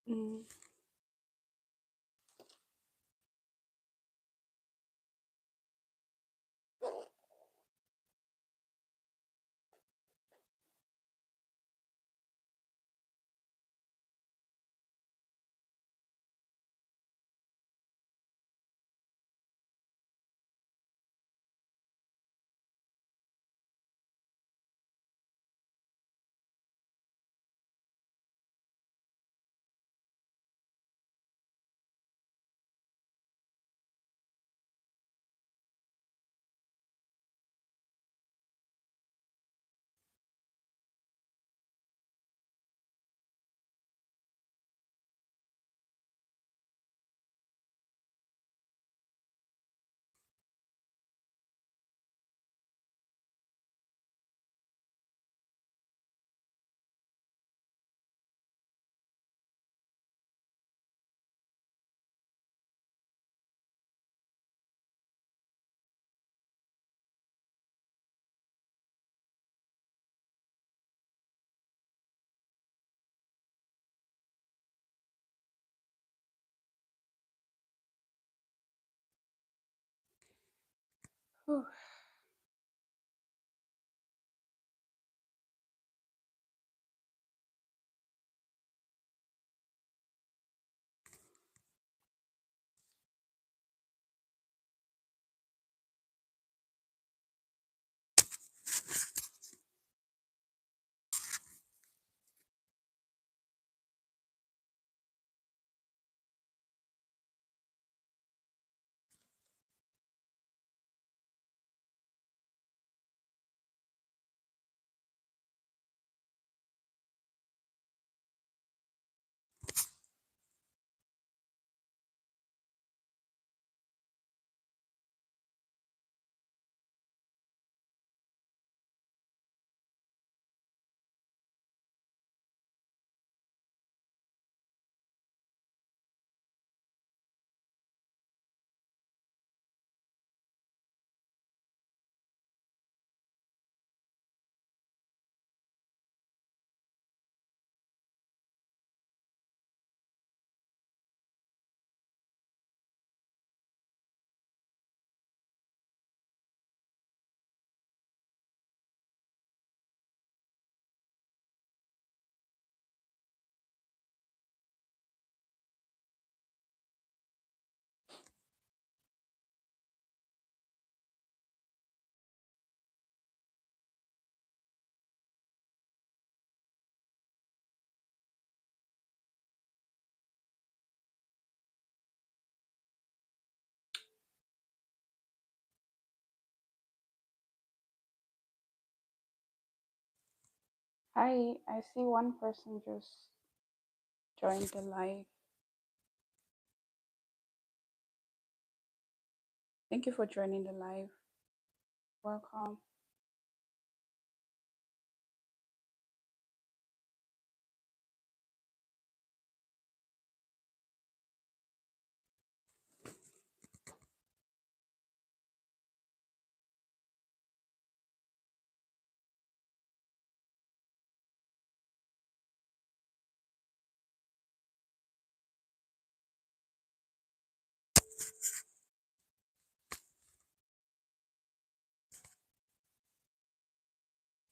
Mm. Whew. Hi, I see one person just joined the live. Thank you for joining the live. Welcome.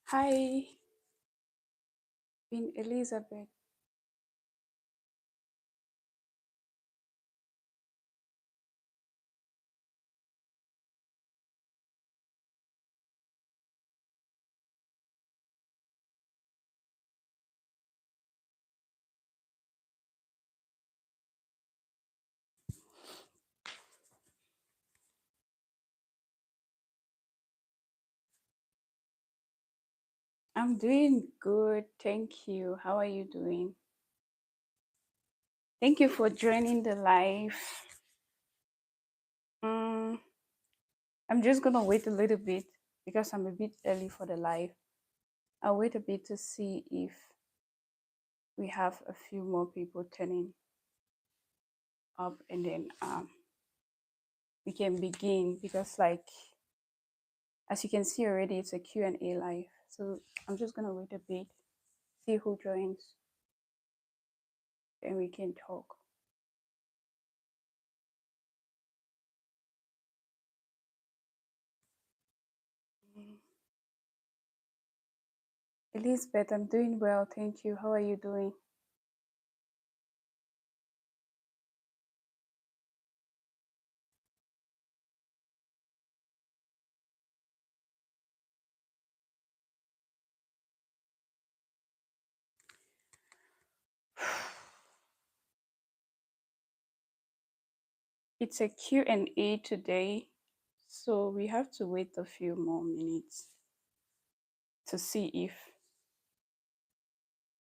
Hi, Queen Elizabeth. I'm doing good. Thank you. How are you doing? Thank you for joining the live. Mm, I'm just gonna wait a little bit because I'm a bit early for the live. I'll wait a bit to see if we have a few more people turning up, and then we can begin because, like, as you can see already, it's a Q&A live. So I'm just gonna wait a bit, see who joins. and we can talk. Elizabeth, I'm doing well, thank you. How are you doing? It's a Q&A today, so we have to wait a few more minutes to see if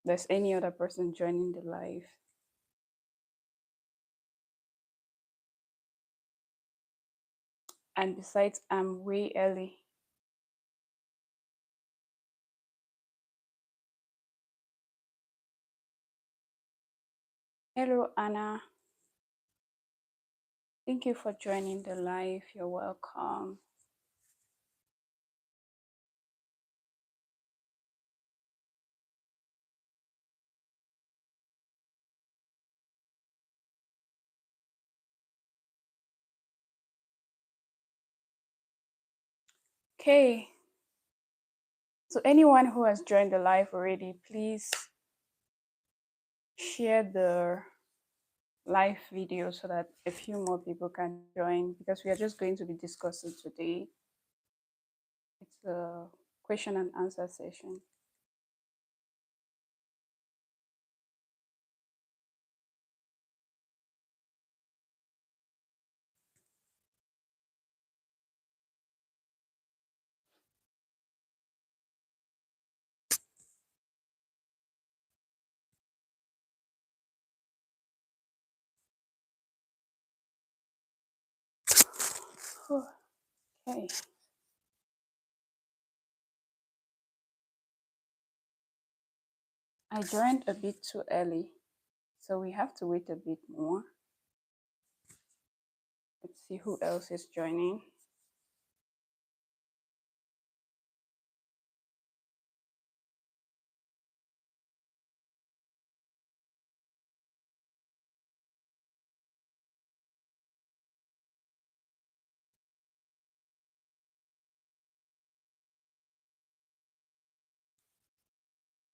there's any other person joining the live. And besides, I'm way early. Hello, Anna. Thank you for joining the live. You're welcome. Okay, so anyone who has joined the live already, please share the live video so that a few more people can join, because we are just going to be discussing today. It's a question and answer session. Okay. I joined a bit too early, so we have to wait a bit more. Let's see who else is joining.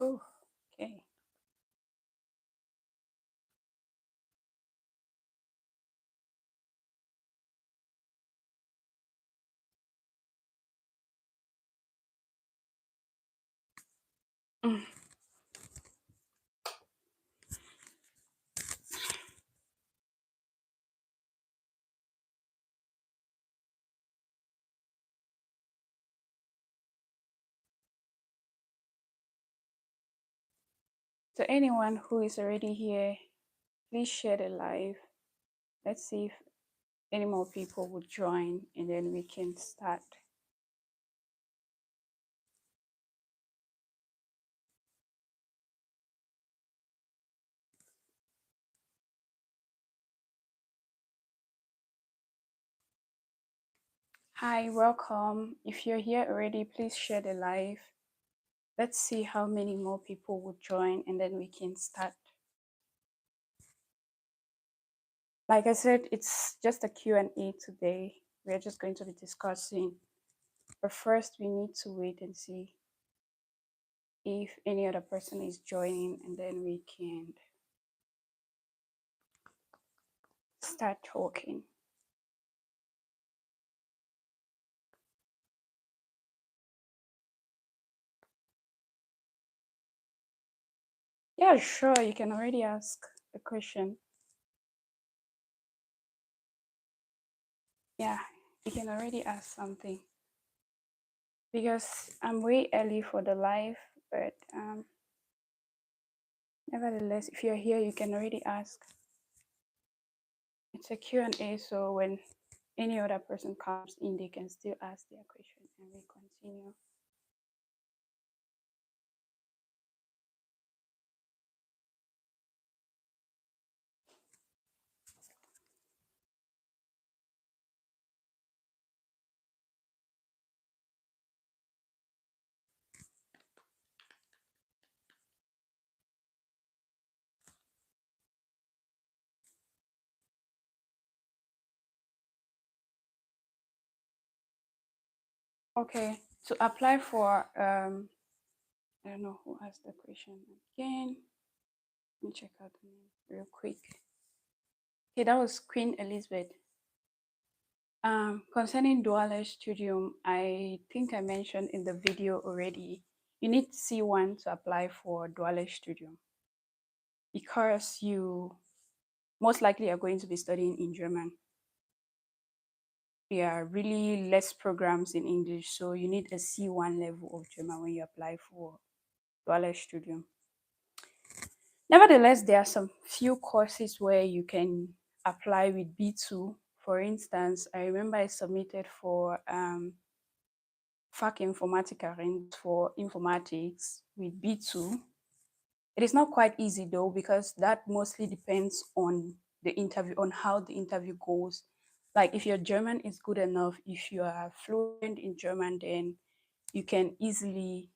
Oh, okay. So anyone who is already here, please share the live. Let's see if any more people will join, and then we can start. Hi, welcome. If you're here already, please share the live. Let's see how many more people will join, and then we can start. Like I said, it's just a Q&A today. We're just going to be discussing, but first we need to wait and see if any other person is joining, and then we can start talking. Yeah, sure, you can already ask a question. Yeah, you can already ask something, because I'm way early for the live, but nevertheless, if you're here, you can already ask. It's a Q&A, so when any other person comes in, they can still ask their question, and we continue. Okay, to apply for I don't know who asked the question again. Let me check out the name real quick. Okay, that was Queen Elizabeth. Concerning dual studium, I think I mentioned in the video already. You need C1 to apply for dual studium because you most likely are going to be studying in German. There are really less programs in English, so you need a C1 level of German when you apply for dual studium. Nevertheless, there are some few courses where you can apply with B2. For instance, I remember I submitted for Fach Informatica for informatics with B2. It is not quite easy though, because that mostly depends on the interview, on how the interview goes. Like if your German is good enough, if you are fluent in German, then you can easily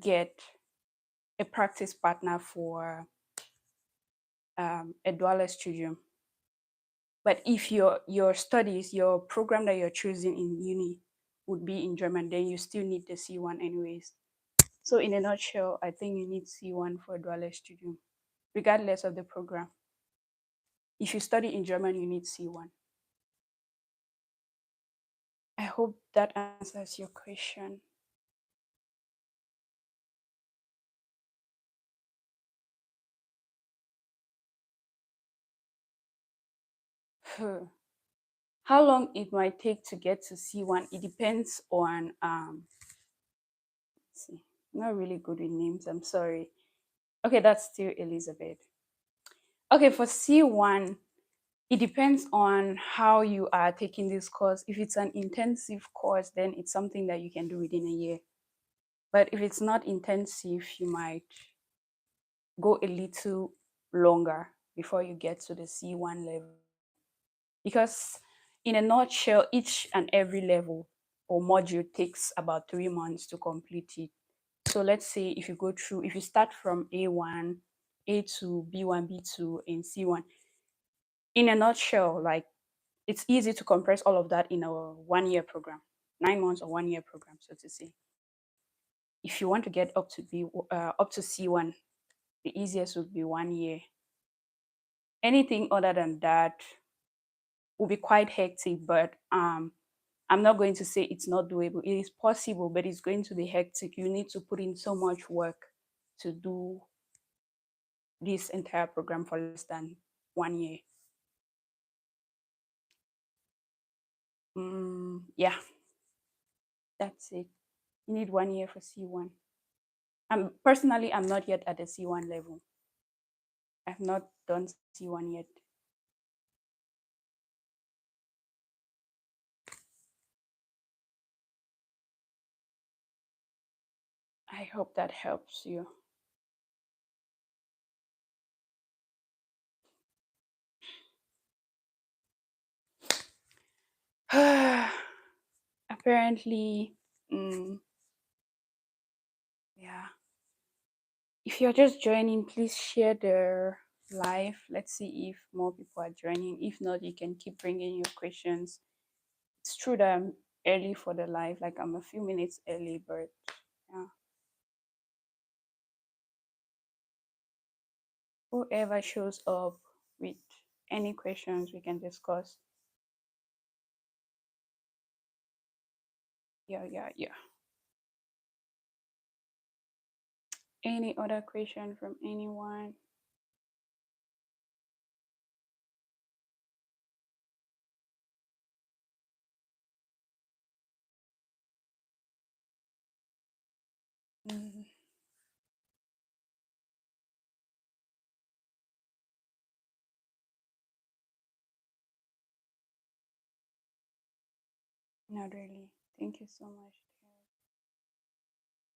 get a practice partner for a dual studium. But if your studies, your program that you're choosing in uni would be in German, then you still need the C1 anyways. So in a nutshell, I think you need C1 for dual studium, regardless of the program. If you study in German, you need C1. I hope that answers your question. How long it might take to get to C1, it depends on let's see. I'm not really good with names, I'm sorry. Okay, that's still Elizabeth. Okay, for C1, it depends on how you are taking this course. If it's an intensive course, then it's something that you can do within a year. But if it's not intensive, you might go a little longer before you get to the C1 level. Because in a nutshell, each and every level or module takes about 3 months to complete it. So let's say if you go through, if you start from A1, A2, B1, B2, and C1, in a nutshell, like it's easy to compress all of that in a 1 year program, 9 months or 1 year program, so to say. If you want to get up to C1, the easiest would be 1 year. Anything other than that will be quite hectic, but I'm not going to say it's not doable. It is possible, but it's going to be hectic. You need to put in so much work to do this entire program for less than 1 year. Yeah, that's it. You need 1 year for C1. Personally, I'm not yet at the C1 level. I've not done C1 yet. I hope that helps you. Apparently, yeah. If you're just joining, please share the live. Let's see if more people are joining. If not, you can keep bringing your questions. It's true that I'm early for the live, like I'm a few minutes early, but yeah. Whoever shows up with any questions, we can discuss. Yeah. Any other question from anyone? Mm, not really. Thank you so much.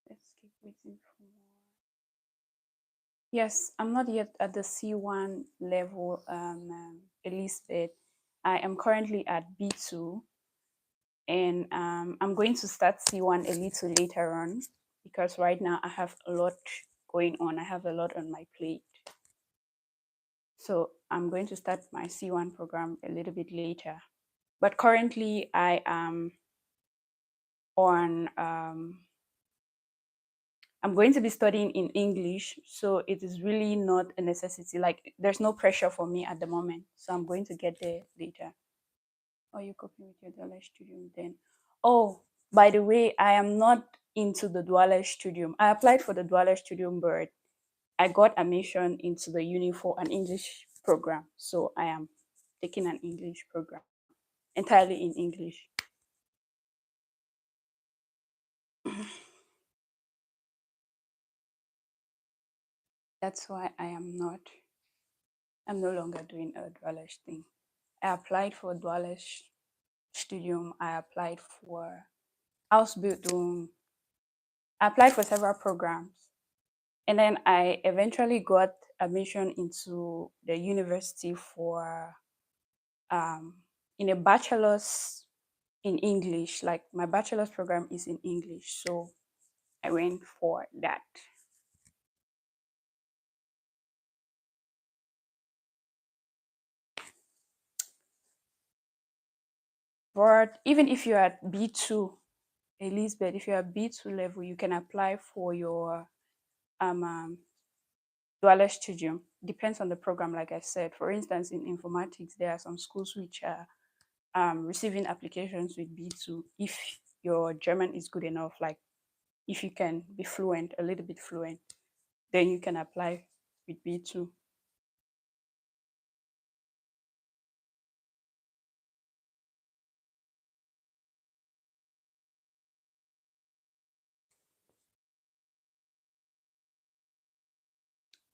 Let's keep waiting for more. Yes, I'm not yet at the C1 level, Elizabeth. I am currently at B2, and I'm going to start C1 a little later on because right now I have a lot going on. I have a lot on my plate. So I'm going to start my C1 program a little bit later. But currently, I am on I'm going to be studying in English, so it is really not a necessity. Like there's no pressure for me at the moment, so I'm going to get there later. Or you coping with your dual studium then? Oh, by the way, I am not into the dual studium. I applied for the dual studium, but I got admission into the uni for an English program, so I am taking an English program entirely in English. That's why I'm no longer doing a dualish thing. I applied for dualish studium. I applied for Ausbildung. I applied for several programs. And then I eventually got admission into the university for um, in a bachelor's in English. Like my bachelor's program is in English. So I went for that. But even if you're at B2, Elizabeth, if you're at B2 level, you can apply for your um, dual studium. Depends on the program, like I said. For instance, in informatics, there are some schools which are receiving applications with B2 if your German is good enough, like if you can be fluent, a little bit fluent, then you can apply with B2.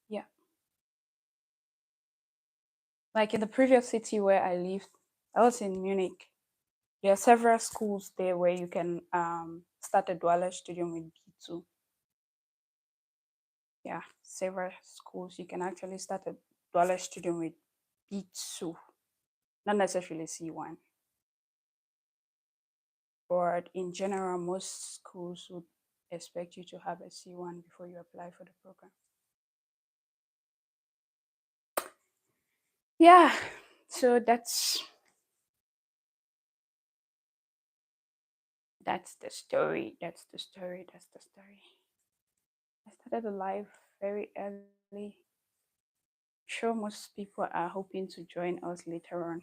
Yeah. Like in the previous city where I lived, I was in Munich. There are several schools there where you can start a dual studium with B2. Yeah, several schools you can actually start a dual studium with B2, not necessarily C1. But in general, most schools would expect you to have a C1 before you apply for the program. Yeah, so that's the story. That's the story. That's the story. I started the live very early. Sure, most people are hoping to join us later on.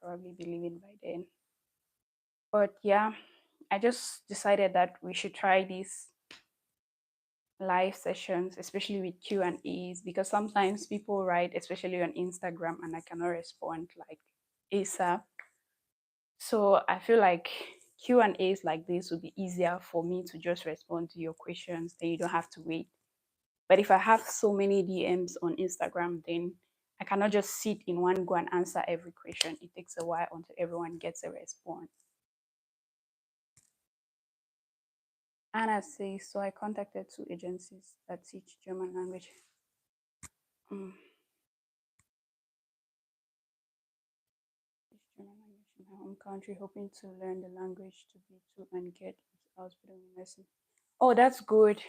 Probably be leaving by then. But yeah, I just decided that we should try these live sessions, especially with Q and A's, because sometimes people write, especially on Instagram, and I cannot respond like ASAP. So I feel like Q and A's like this would be easier for me to just respond to your questions. Then you don't have to wait. But if I have so many DMs on Instagram, then I cannot just sit in one go and answer every question. It takes a while until everyone gets a response. Anna says, so I contacted two agencies that teach German language. Mm, teach German language in my home country, hoping to learn the language to be to and get hospital medicine. Oh, that's good.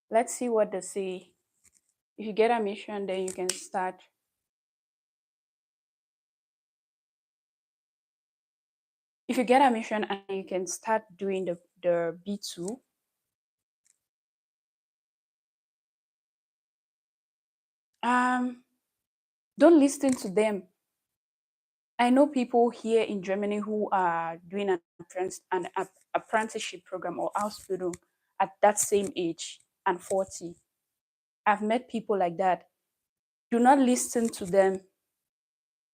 Let's see what they say. If you get admission, then you can start. If you get admission and you can start doing the B2, um, don't listen to them. I know people here in Germany who are doing an apprenticeship program or Ausbildung at that same age and 40. I've met people like that. Do not listen to them.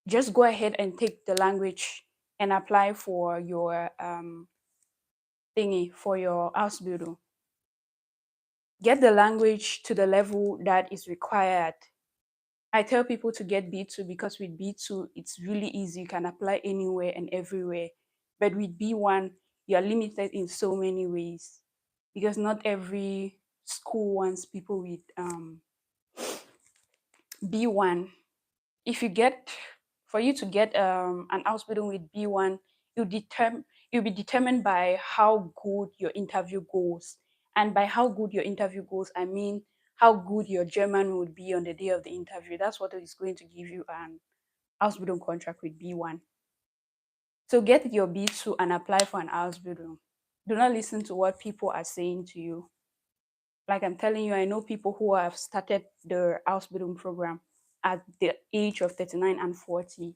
Just go ahead and take the language and apply for your thingy, for your Ausbildung. Get the language to the level that is required. I tell people to get B2 because with B2, it's really easy. You can apply anywhere and everywhere. But with B1, you are limited in so many ways because not every school wants people with B1. If you get, for you to get an Ausbildung with B1, you determine you'll be determined by how good your interview goes. And by how good your interview goes, I mean how good your German would be on the day of the interview. That's what is going to give you an Ausbildung contract with B1. So get your B2 and apply for an Ausbildung. Do not listen to what people are saying to you. Like I'm telling you, I know people who have started their Ausbildung program at the age of 39 and 40.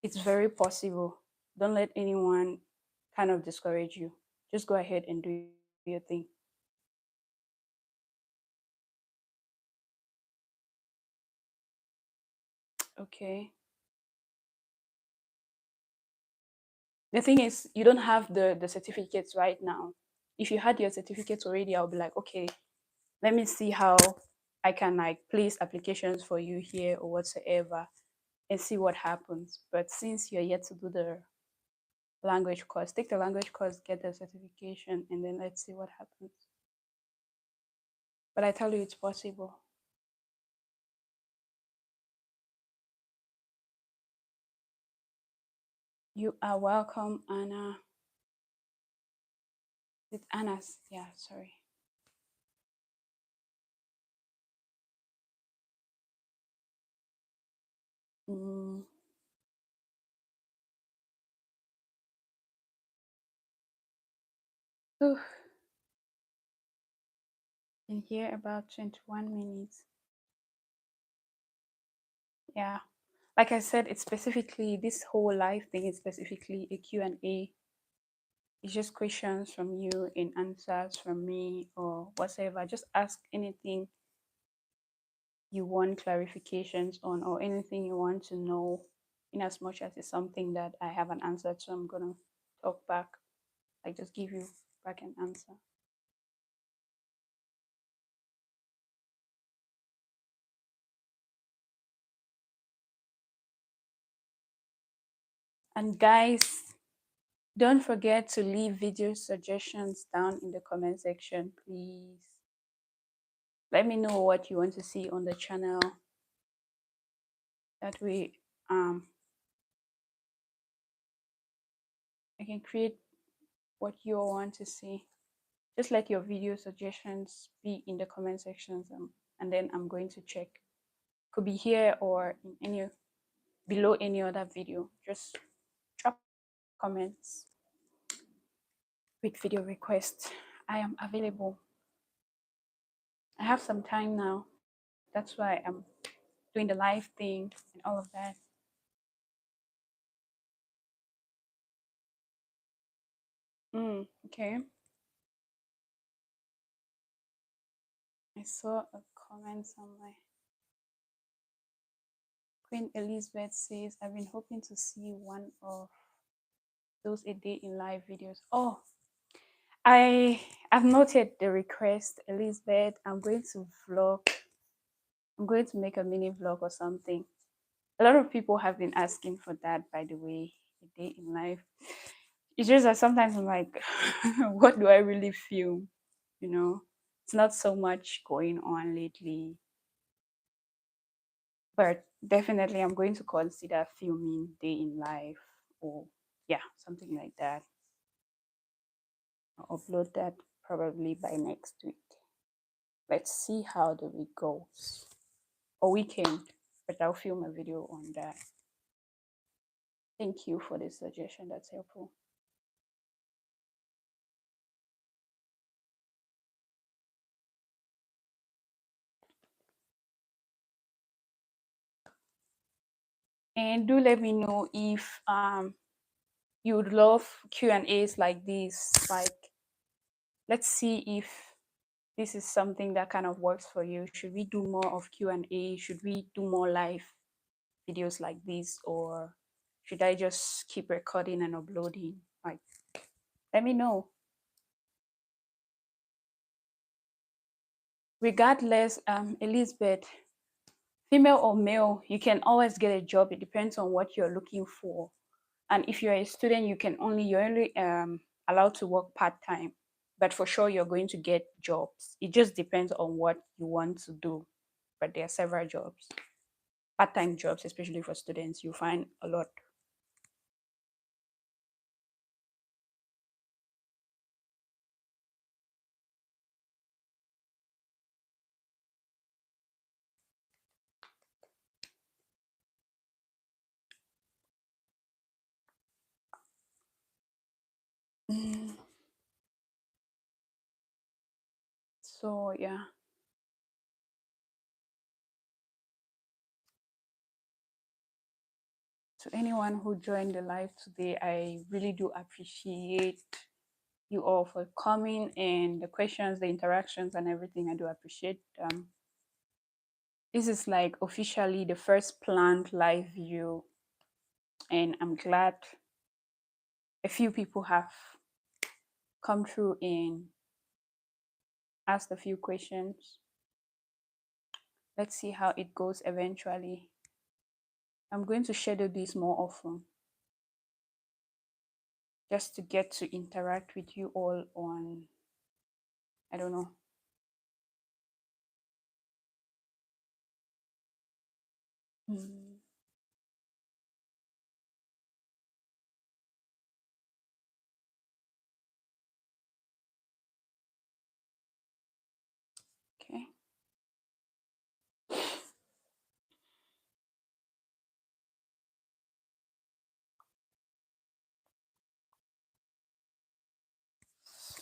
It's very possible. Don't let anyone kind of discourage you. Just go ahead and do your thing. Okay. The thing is, you don't have the certificates right now. If you had your certificates already, I'll be like, okay, let me see how I can like place applications for you here or whatsoever and see what happens. But since you're yet to do the language course, take the language course, get the certification, and then let's see what happens. But I tell you, it's possible. You are welcome, Anna. It's Anna's. Yeah, sorry. Mm. Oof. In here about 21 minutes. Yeah. Like I said, it's specifically this whole life thing is specifically a Q&A. It's just questions from you and answers from me or whatever. Just ask anything you want clarifications on or anything you want to know, in as much as it's something that I have an answer to. I'm gonna talk back. Like just give you back an answer. And guys, don't forget to leave video suggestions down in the comment section, please. Let me know what you want to see on the channel. That way, I can create what you all want to see. Just let your video suggestions be in the comment sections, and then I'm going to check. Could be here or in any below any other video. Just drop comments with video requests. I am available. I have some time now. That's why I'm doing the live thing and all of that. Okay. I saw a comment somewhere. Queen Elizabeth says, I've been hoping to see one of those a day in live videos. Oh, I've noted the request, Elizabeth. I'm going to vlog. I'm going to make a mini vlog or something. A lot of people have been asking for that, by the way, a day in life. It's just that sometimes I'm like, what do I really film? You know, it's not so much going on lately, but definitely I'm going to consider filming day in life or yeah, something like that. I'll upload that probably by next week. Let's see how the week goes. Or weekend, but I'll film a video on that. Thank you for the suggestion. That's helpful. And do let me know if you would love Q&As like this. Like, let's see if this is something that kind of works for you. Should we do more of Q&A? Should we do more live videos like this, or should I just keep recording and uploading? Like, let me know. Regardless, Elizabeth, female or male, you can always get a job. It depends on what you're looking for. And if you're a student, you're only allowed to work part-time, but for sure you're going to get jobs. It just depends on what you want to do. But there are several jobs, part-time jobs, especially for students. You find a lot. Mm, So yeah, to anyone who joined the live today, I really do appreciate you all for coming and the questions, the interactions, and everything. I do appreciate. This is like officially the first planned live video, and I'm glad a few people have come through and asked a few questions. Let's see how it goes eventually. I'm going to schedule this more often just to get to interact with you all on, I don't know. Mm, okay.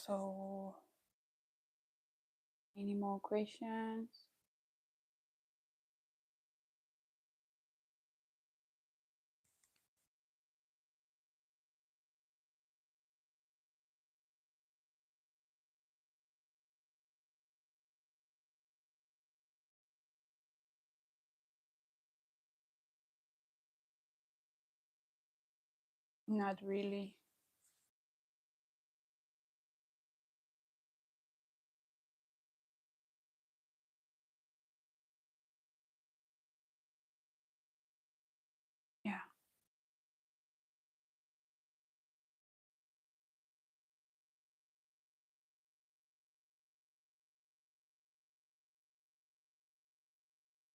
So, any more questions? Not really. Yeah.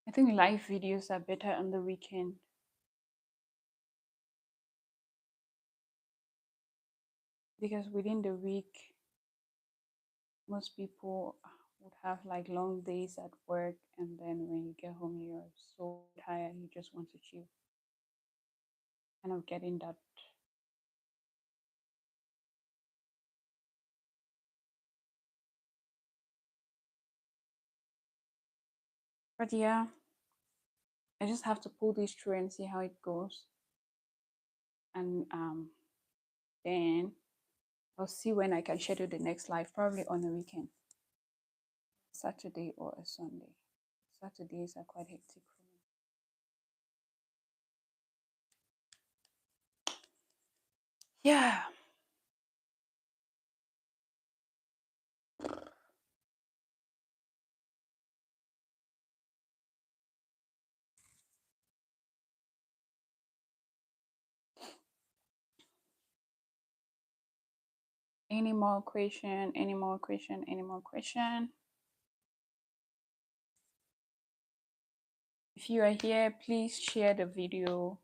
I think live videos are better on the weekend because within the week, most people would have like long days at work, and then when you get home, you're so tired, you just want to chill. Kind of getting that. But yeah, I just have to pull this through and see how it goes. And then I'll see when I can schedule the next live, probably on the weekend, Saturday or a Sunday. Saturdays are quite hectic for me. Yeah. Any more question? Any more question? Any more question? If you are here, please share the video.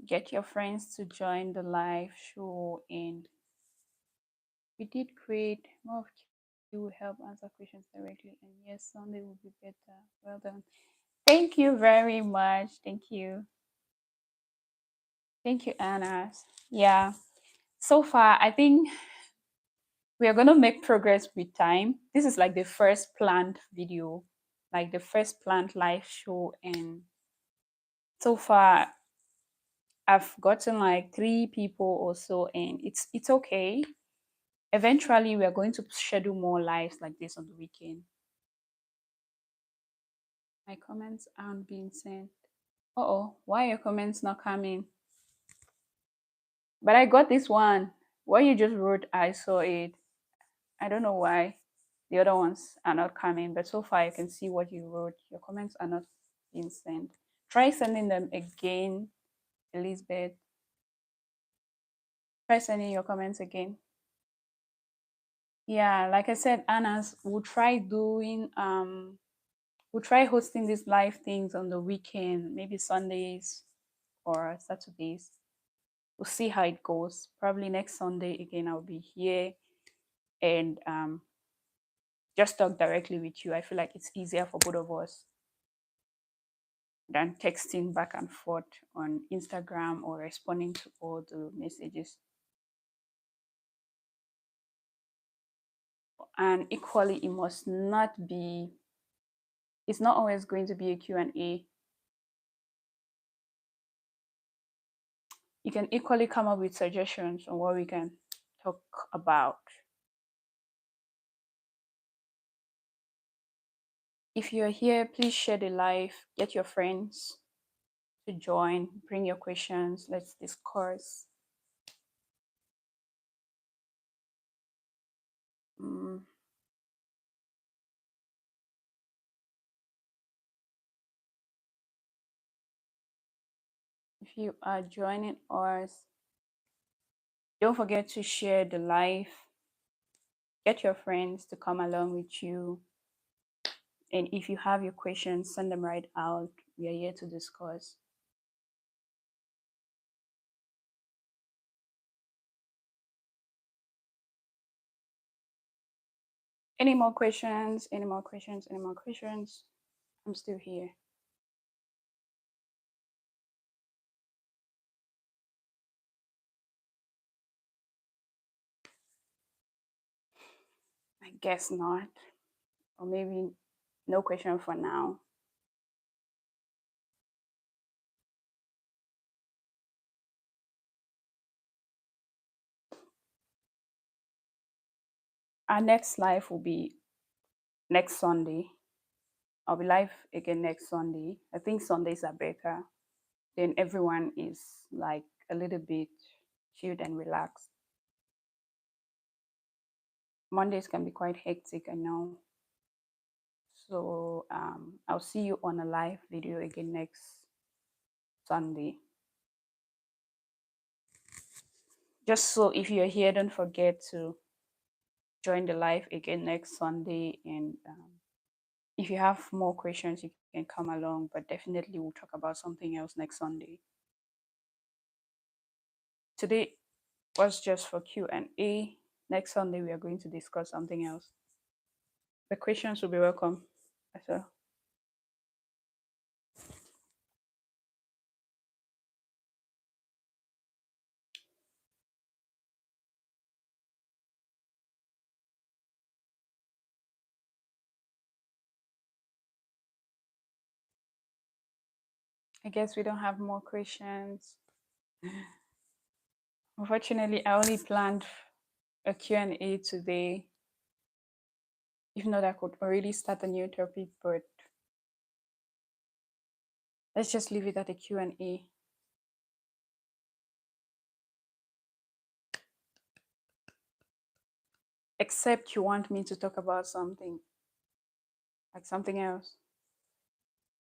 Get your friends to join the live show. And we did create more of you will help answer questions directly. And yes, Sunday will be better. Well done. Thank you very much. Thank you. Thank you, Anna. Yeah. So far, I think we are going to make progress with time. This is like the first planned video, like the first planned live show. And so far, I've gotten like 3 people or so, and it's okay. Eventually, we are going to schedule more lives like this on the weekend. My comments aren't being sent. Oh, why are your comments not coming? But I got this one. What you just wrote, I saw it. I don't know why the other ones are not coming, but so far I can see what you wrote. Your comments are not being sent. Try sending them again, Elizabeth. Try sending your comments again. Yeah, like I said, Anna's, we'll try hosting these live things on the weekend, maybe Sundays or Saturdays. We'll see how it goes. Probably next Sunday again, I'll be here and just talk directly with you. I feel like it's easier for both of us than texting back and forth on Instagram or responding to all the messages. And equally, it must not be, it's not always going to be a Q&A. You can equally come up with suggestions on what we can talk about. If you're here, please share the live, get your friends to join, bring your questions, let's discuss. Mm, if you are joining us, don't forget to share the live, get your friends to come along with you. And if you have your questions, send them right out. We are here to discuss. Any more questions? Any more questions? Any more questions? I'm still here. I guess not. Or maybe no question for now. Our next live will be next Sunday. I'll be live again next Sunday. I think Sundays are better. Then everyone is like a little bit chilled and relaxed. Mondays can be quite hectic, I know. So I'll see you on a live video again next Sunday. Just so if you're here, don't forget to join the live again next Sunday. And if you have more questions, you can come along. But definitely, we'll talk about something else next Sunday. Today was just for Q&A. Next Sunday, we are going to discuss something else. The questions will be welcome as well. I guess we don't have more questions. Unfortunately, I only planned a Q&A today. If not, I could already start a new topic, but let's just leave it at a Q&A. Except you want me to talk about something, like something else,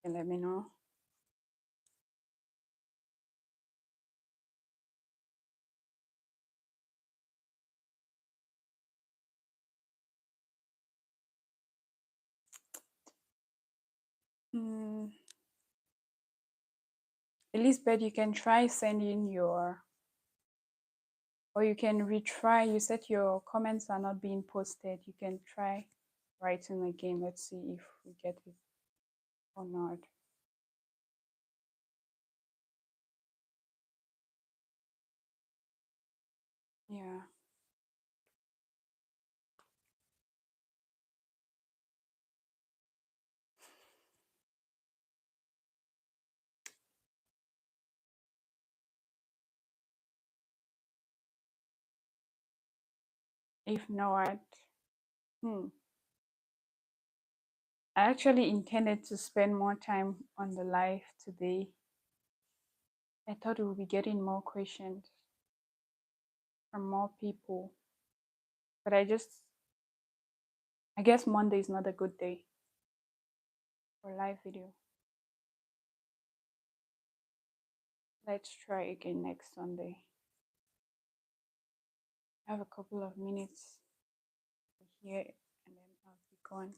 and let me know. Mm, Elizabeth, you can try sending your, or you can retry. You said your comments are not being posted. You can try writing again. Let's see if we get it or not. Yeah. If not, hmm. I actually intended to spend more time on the live today. I thought we would be getting more questions from more people, but I guess Monday is not a good day for live video. Let's try again next Sunday. I have a couple of minutes here and then I'll be gone.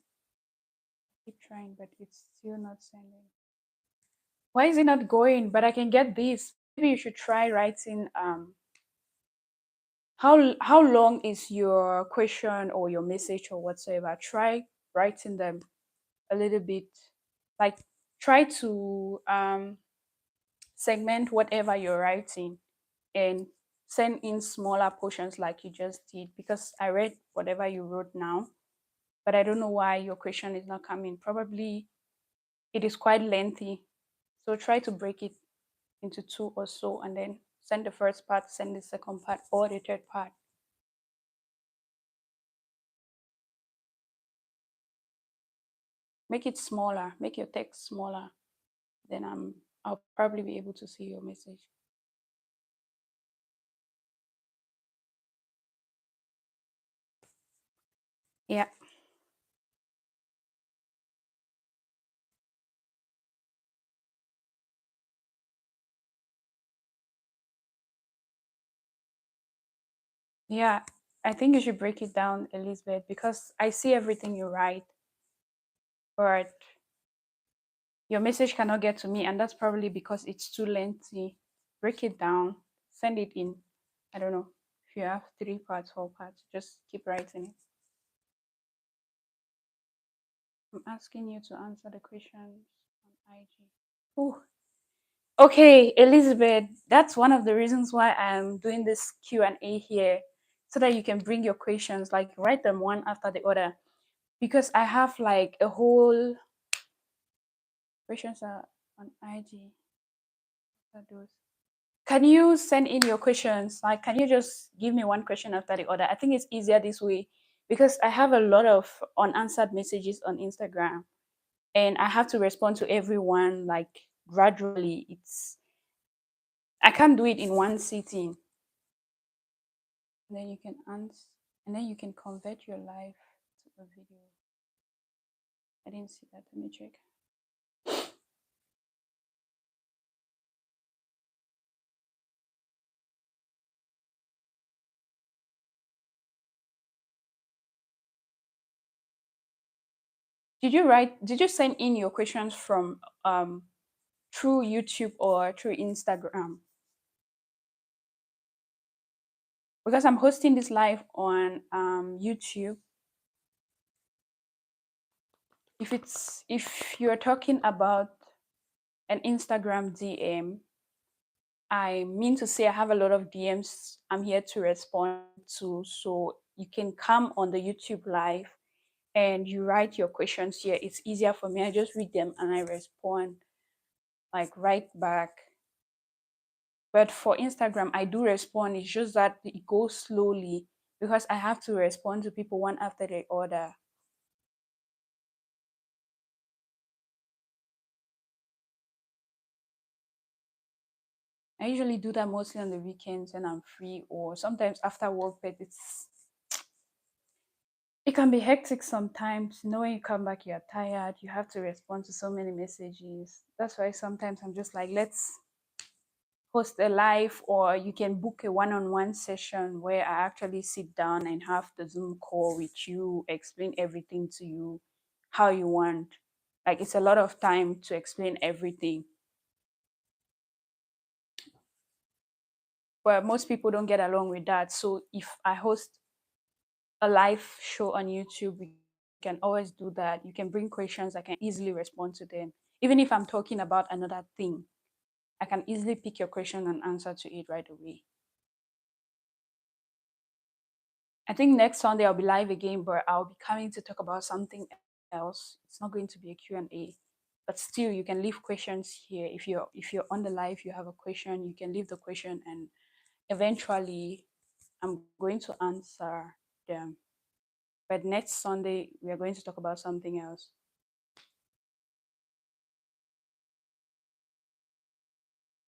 Keep trying, but it's still not sending. Why is it not going? But I can get this. Maybe you should try writing how long is your question or your message or whatsoever. Try writing them a little bit. Like try to segment whatever you're writing and send in smaller portions like you just did, because I read whatever you wrote now, but I don't know why your question is not coming. Probably it is quite lengthy. So try to break it into two or so and then send the first part, send the second part, or the third part. Make it smaller, make your text smaller. Then I'll probably be able to see your message. Yeah. Yeah. I think you should break it down, Elizabeth, because I see everything you write, but your message cannot get to me, and that's probably because it's too lengthy. Break it down, send it in. I don't know if you have three parts, four parts, just keep writing it. I'm asking you to answer the questions on IG. Oh, okay, Elizabeth. That's one of the reasons why I'm doing this Q&A here, so that you can bring your questions, like write them one after the other, because I have like a whole questions are on IG. What are those? Can you send in your questions? Like, can you just give me one question after the other? I think it's easier this way because I have a lot of unanswered messages on Instagram and I have to respond to everyone like gradually. I can't do it in one sitting. And then you can answer, and then you can convert your life to a video. I didn't see that. Let me check. Did you send in your questions from through YouTube or through Instagram? Because I'm hosting this live on YouTube. If you're talking about an Instagram DM, I mean to say I have a lot of DMs I'm here to respond to. So you can come on the YouTube live and you write your questions here. It's easier for me. I just read them and I respond like right back. But for Instagram, I do respond. It's just that it goes slowly because I have to respond to people one after the other. I usually do that mostly on the weekends when I'm free or sometimes after work, but it can be hectic sometimes. You know, when you come back, you're tired, you have to respond to so many messages. That's why sometimes I'm just like, let's host a live, or you can book a one-on-one session where I actually sit down and have the Zoom call with you, explain everything to you how you want. Like it's a lot of time to explain everything. But most people don't get along with that. So if I host a live show on YouTube, we can always do that. You can bring questions, I can easily respond to them. Even if I'm talking about another thing, I can easily pick your question and answer to it right away. I think next Sunday I'll be live again, but I'll be coming to talk about something else. It's not going to be a Q&A. But still you can leave questions here. If you're on the live, you have a question, you can leave the question and eventually I'm going to answer them. But next Sunday, we are going to talk about something else.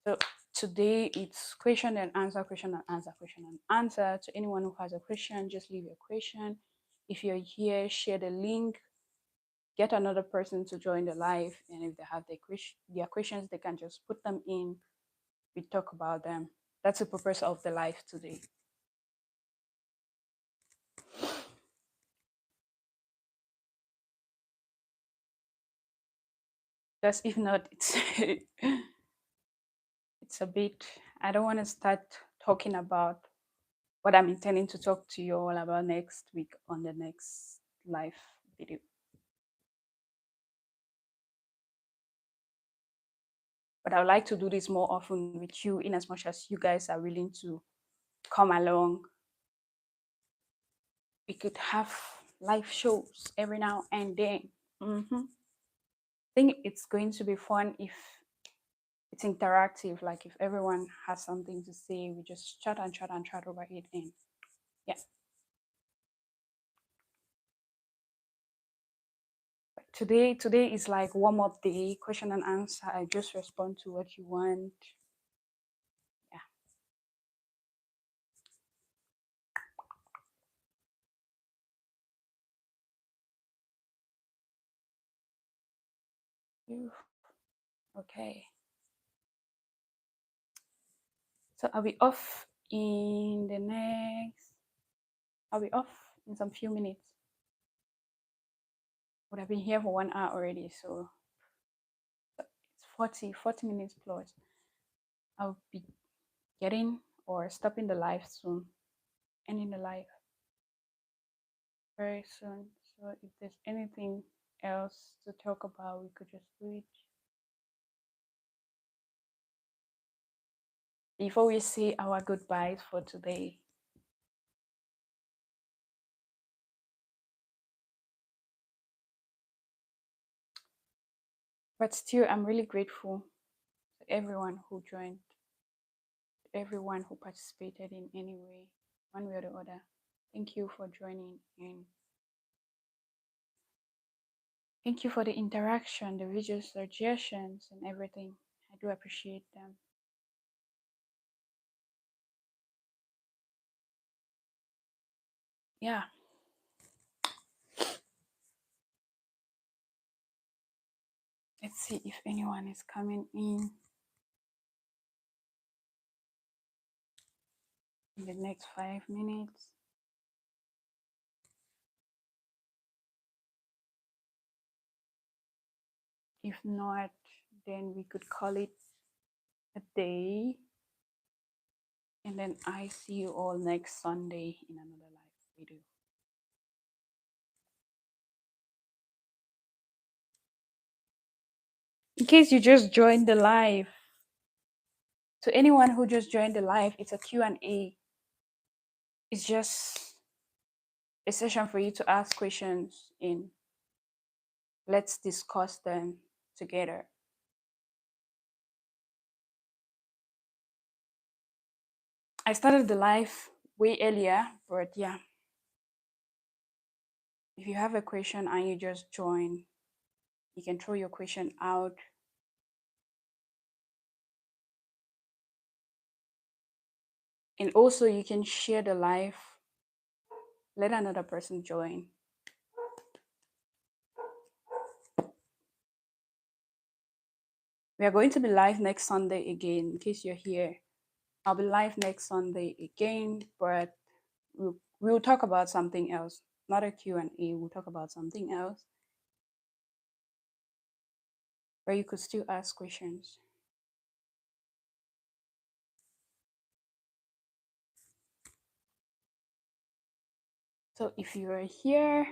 So today it's question and answer, question and answer, question and answer. To anyone who has a question, just leave your question. If you're here, share the link, get another person to join the live. And if they have their questions, they can just put them in. We talk about them. That's the purpose of the live today. Because if not, it's a bit, I don't want to start talking about what I'm intending to talk to you all about next week on the next live video. But I would like to do this more often with you, in as much as you guys are willing to come along. We could have live shows every now and then. I think it's going to be fun if it's interactive. Like if everyone has something to say, we just chat and chat and chat over it. And yeah, today is like warm up day, question and answer. I just respond to what you want. Yeah. Phew. Okay. So I'll be off in the next. I'll be off in some few minutes. Would have been here for 1 hour already, so it's 40 minutes plus. I'll be getting or stopping the live soon, ending the live very soon. So if there's anything else to talk about, we could just do it. Before we say our goodbyes for today, but still, I'm really grateful to everyone who joined, to everyone who participated in any way, one way or the other. Thank you for joining in. Thank you for the interaction, the visual suggestions, and everything. I do appreciate them. Yeah. Let's see if anyone is coming in the next 5 minutes. If not, then we could call it a day. And then I see you all next Sunday in another live video. In case you just joined the live, to anyone who just joined the live, it's a Q&A. It's just a session for you to ask questions and let's discuss them together. I started the live way earlier, but yeah, if you have a question and you just join, you can throw your question out. And also you can share the live, let another person join. We are going to be live next Sunday again, in case you're here. I'll be live next Sunday again, but we'll talk about something else. Not a Q&A, we'll talk about something else where you could still ask questions. So if you are here,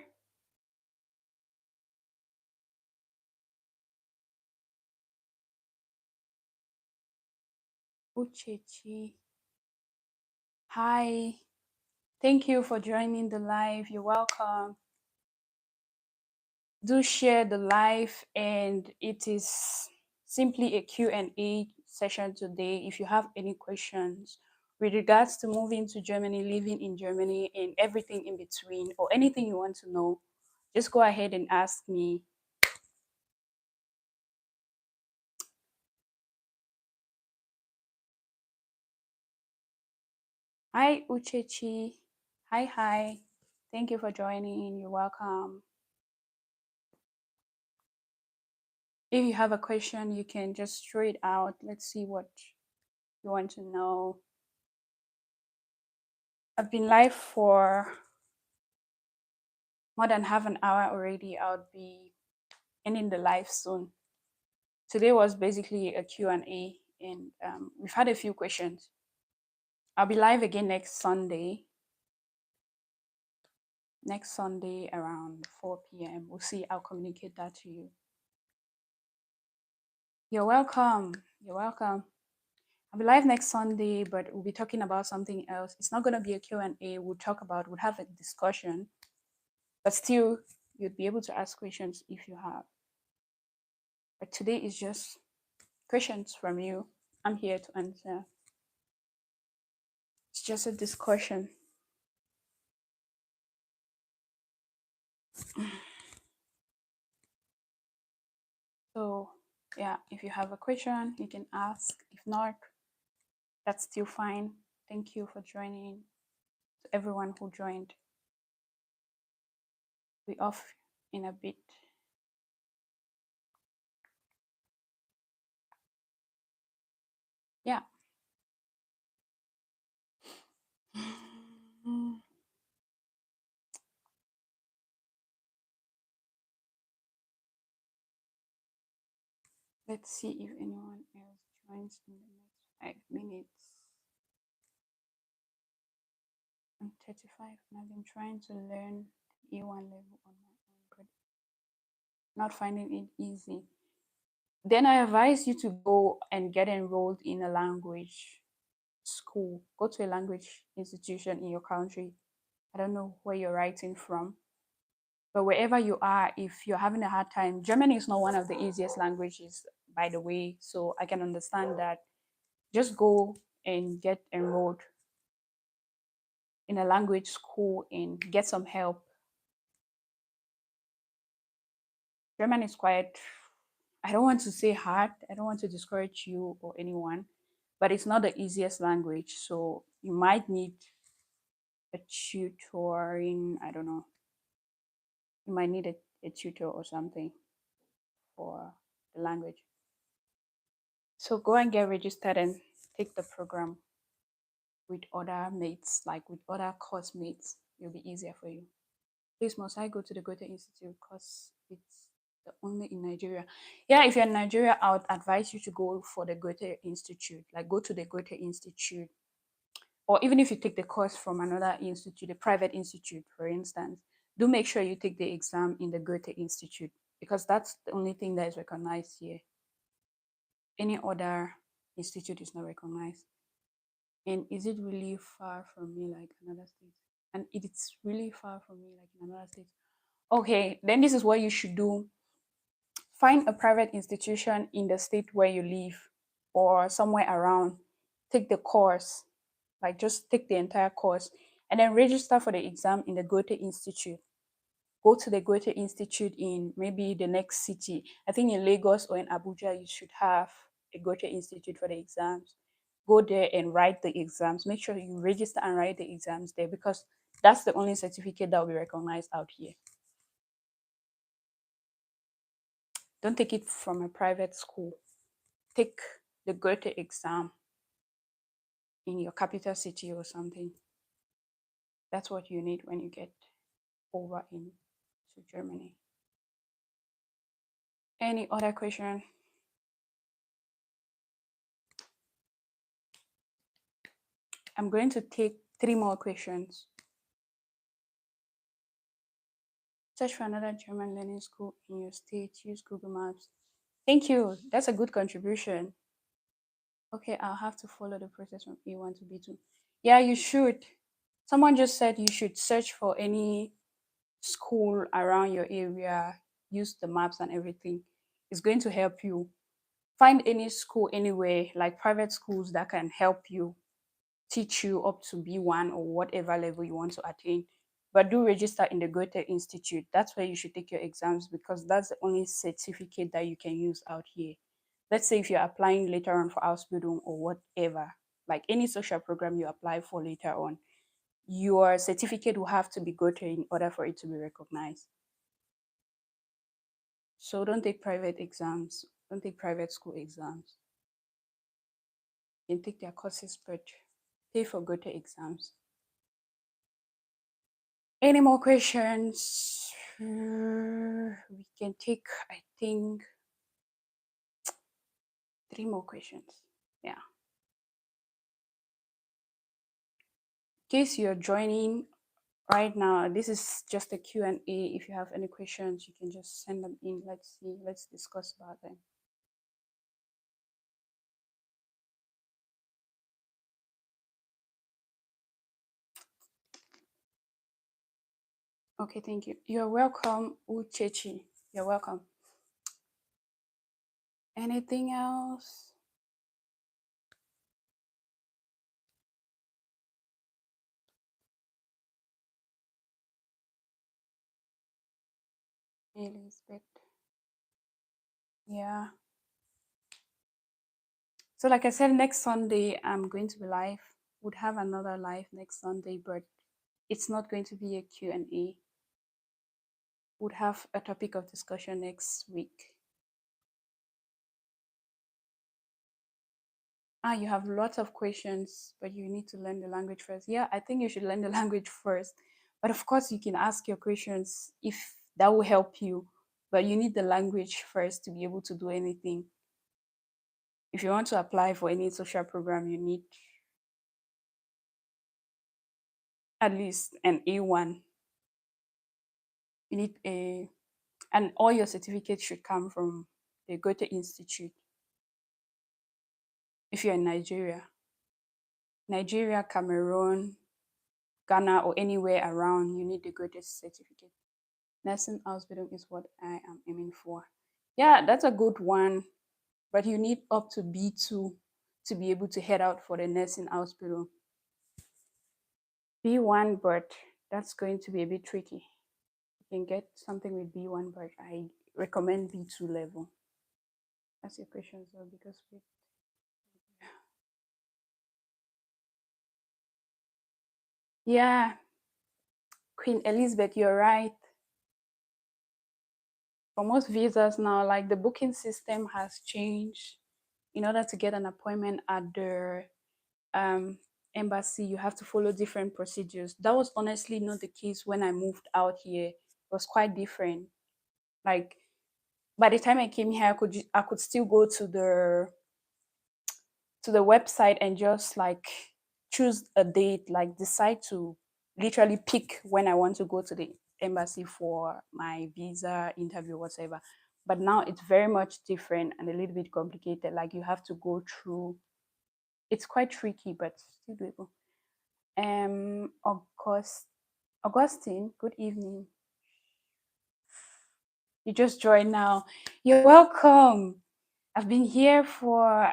Uchechi, hi, thank you for joining the live. You're welcome. Do share the live, and it is simply a Q&A session today. If you have any questions with regards to moving to Germany, living in Germany, and everything in between, or anything you want to know, just go ahead and ask me. Hi, Uchechi. Hi. Thank you for joining. You're welcome. If you have a question, you can just throw it out. Let's see what you want to know. I've been live for more than half an hour already. I'll be ending the live soon. Today was basically a Q&A, and we've had a few questions. I'll be live again next Sunday. Next Sunday around 4 p.m. We'll see. I'll communicate that to you. You're welcome. You're welcome. I'll be live next Sunday, but we'll be talking about something else. It's not going to be a Q&A. We'll have a discussion. But still, you'd be able to ask questions if you have. But today is just questions from you. I'm here to answer. It's just a discussion. So, yeah, if you have a question, you can ask. If not, that's still fine. Thank you for joining. To everyone who joined, we off in a bit. Yeah. Let's see if anyone else joins in the next 5 minutes. I'm 35 and I've been trying to learn E1 level on my own, but not finding it easy. Then I advise you to go and get enrolled in a language school. Go to a language institution in your country. I don't know where you're writing from, but wherever you are, if you're having a hard time, Germany is not one of the easiest languages, by the way. So I can understand that. Just go and get enrolled in a language school and get some help. German is quite, I don't want to say hard, I don't want to discourage you or anyone, but it's not the easiest language. So you might need a tutoring, I don't know, you might need a tutor or something for the language. So go and get registered and take the program with other mates, like with other course mates. It'll be easier for you. Please, must I go to the Goethe Institute because it's the only in Nigeria? Yeah, if you're in Nigeria, I would advise you to go for the Goethe Institute. Like go to the Goethe Institute, or even if you take the course from another institute, a private institute, for instance, do make sure you take the exam in the Goethe Institute because that's the only thing that is recognized here. Any other institute is not recognized. And is it really far from me like another state? And it's really far from me like in another state. Okay, then this is what you should do. Find a private institution in the state where you live or somewhere around. Take the course, like just take the entire course, and then register for the exam in the Goethe Institute. Go to the Goethe Institute in maybe the next city. I think in Lagos or in Abuja, you should have a Goethe Institute for the exams. Go there and write the exams. Make sure you register and write the exams there because that's the only certificate that will be recognized out here. Don't take it from a private school. Take the Goethe exam in your capital city or something. That's what you need when you get over into Germany. Any other question? I'm going to take 3 more questions. Search for another German learning school in your state. Use Google Maps. Thank you. That's a good contribution. Okay, I'll have to follow the process from A1 to B2. Yeah, you should. Someone just said you should search for any school around your area, use the maps and everything. It's going to help you. Find any school anywhere, like private schools that can help you, teach you up to B1 or whatever level you want to attain. But do register in the Goethe Institute. That's where you should take your exams because that's the only certificate that you can use out here. Let's say if you're applying later on for Ausbildung or whatever, like any social program you apply for later on, your certificate will have to be Goethe in order for it to be recognized. So don't take private exams. Don't take private school exams. You can take their courses, but pay for Goethe exams. Any more questions? We can take, I think, 3 more questions. Yeah. In case you're joining right now, this is just a Q&A. If you have any questions, you can just send them in. Let's see. Let's discuss about them. Okay, thank you. You're welcome, Uchechi. You're welcome. Anything else? Elizabeth. Yeah. So like I said, next Sunday I'm going to be live. Would have another live next Sunday, but it's not going to be a Q&A. Would have a topic of discussion next week. You have lots of questions, but you need to learn the language first. Yeah, I think you should learn the language first. But of course, you can ask your questions if that will help you. But you need the language first to be able to do anything. If you want to apply for any social program, you need at least an A1. You need and all your certificates should come from the Goethe Institute if you're in Nigeria, Cameroon, Ghana, or anywhere around, you need the Goethe certificate. Nursing hospital is what I am aiming for. Yeah, that's a good one, but you need up to B2 to be able to head out for the nursing hospital. B1, but that's going to be a bit tricky. You can get something with B1, but I recommend B2 level. That's your question, so because we yeah, Queen Elizabeth, you're right. For most visas now, like the booking system has changed. In order to get an appointment at the um, embassy, you have to follow different procedures. That was honestly not the case when I moved out here. It was quite different. Like by the time I came here, I could still go to the website and just like choose a date, like decide to literally pick when I want to go to the embassy for my visa interview, whatever. But now it's very much different and a little bit complicated. Like you have to go through. It's quite tricky, but still doable. August, Augustine, good evening. You just joined now. You're welcome. I've been here for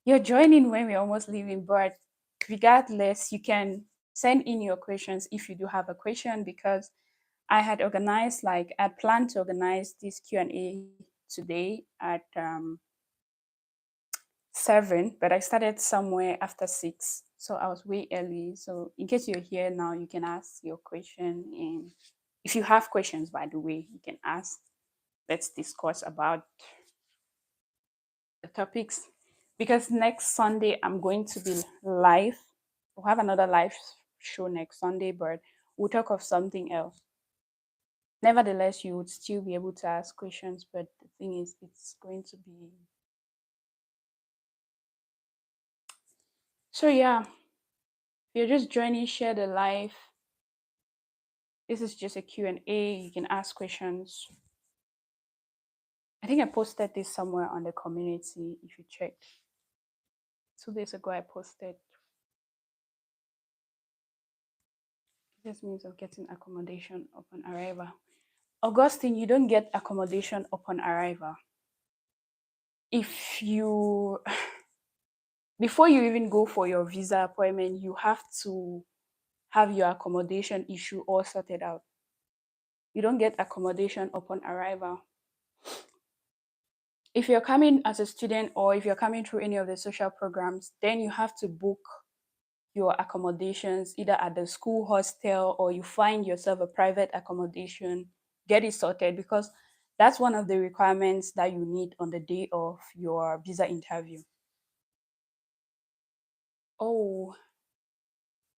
you're joining when we're almost leaving, but regardless, you can send in your questions if you do have a question because I had organized like I planned to organize this Q&A today at 7, but I started somewhere after 6. So I was way early. So in case you're here now, you can ask your question. And if you have questions, by the way, you can ask. Let's discuss about the topics. Because next Sunday, I'm going to be live. We'll have another live show next Sunday, but we'll talk of something else. Nevertheless, you would still be able to ask questions, but the thing is, it's going to be. So, yeah, if you're just joining, share the live. This is just a Q&A. You can ask questions. I think I posted this somewhere on the community if you checked. 2 days ago, I posted this means of getting accommodation upon arrival. Augustine, you don't get accommodation upon arrival. If you, before you even go for your visa appointment, you have to have your accommodation issue all sorted out. You don't get accommodation upon arrival. If you're coming as a student or if you're coming through any of the social programs, then you have to book your accommodations either at the school hostel or you find yourself a private accommodation, get it sorted because that's one of the requirements that you need on the day of your visa interview. Oh,